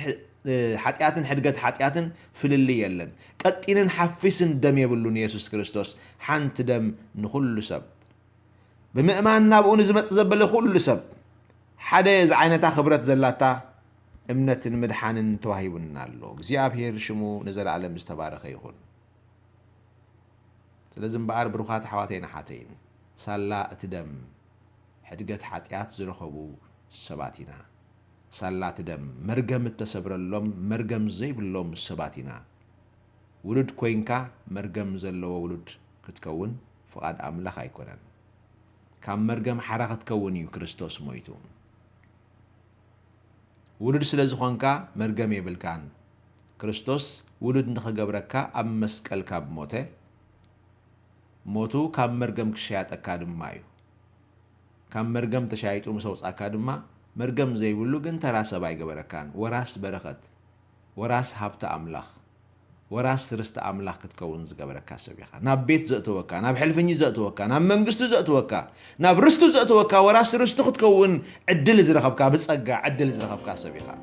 حتياتن حدقت حتياتن في اللي يلن قطينن حفيسن دم يبلون يسوس كريستوس حانت دم نخل سب بمئمان نابون زمت زبل خل سب حدا عينتا خبرت زلاتا امنتن مدحانن توهيبنا له እግዚአብሔር ሽሙ ንዘላለም ዝተባረኸ ይሁን ስለዚህ በአር ብሩኻት حواتينا حاتين ሳላ እትደም حدقت حاتيات زرخبو سباتنا سالات دم مرقم التسبرلهم مرقم زي بلهم سباتنا ولد كوينكا مرقم زلو ولد كتكون فقد أملاخ يكونن كم مرقم حركة تكون يو كريستوس مويتو ولد سلازخوانكا مرقم يبلكان كريستوس ولد نخجبركا أم مسكال كاب موتو كم مرقم كشيات أكادم مايو كم مرقم تشايتو مسوس أكادما مرقم زي بلو جن تراس باي جبركان وراس بركت وراس هبت أملاخ وراس رست أملاخ كتكون زجبركا سبيخا ناب بيت زأتوكا ناب حلفني زأتوكا ناب منجستو زأتوكا ناب رستو زأتوكا وراس رستو كتكون عدل زرخبكا بس أجا عدل زرخبكا سبيخا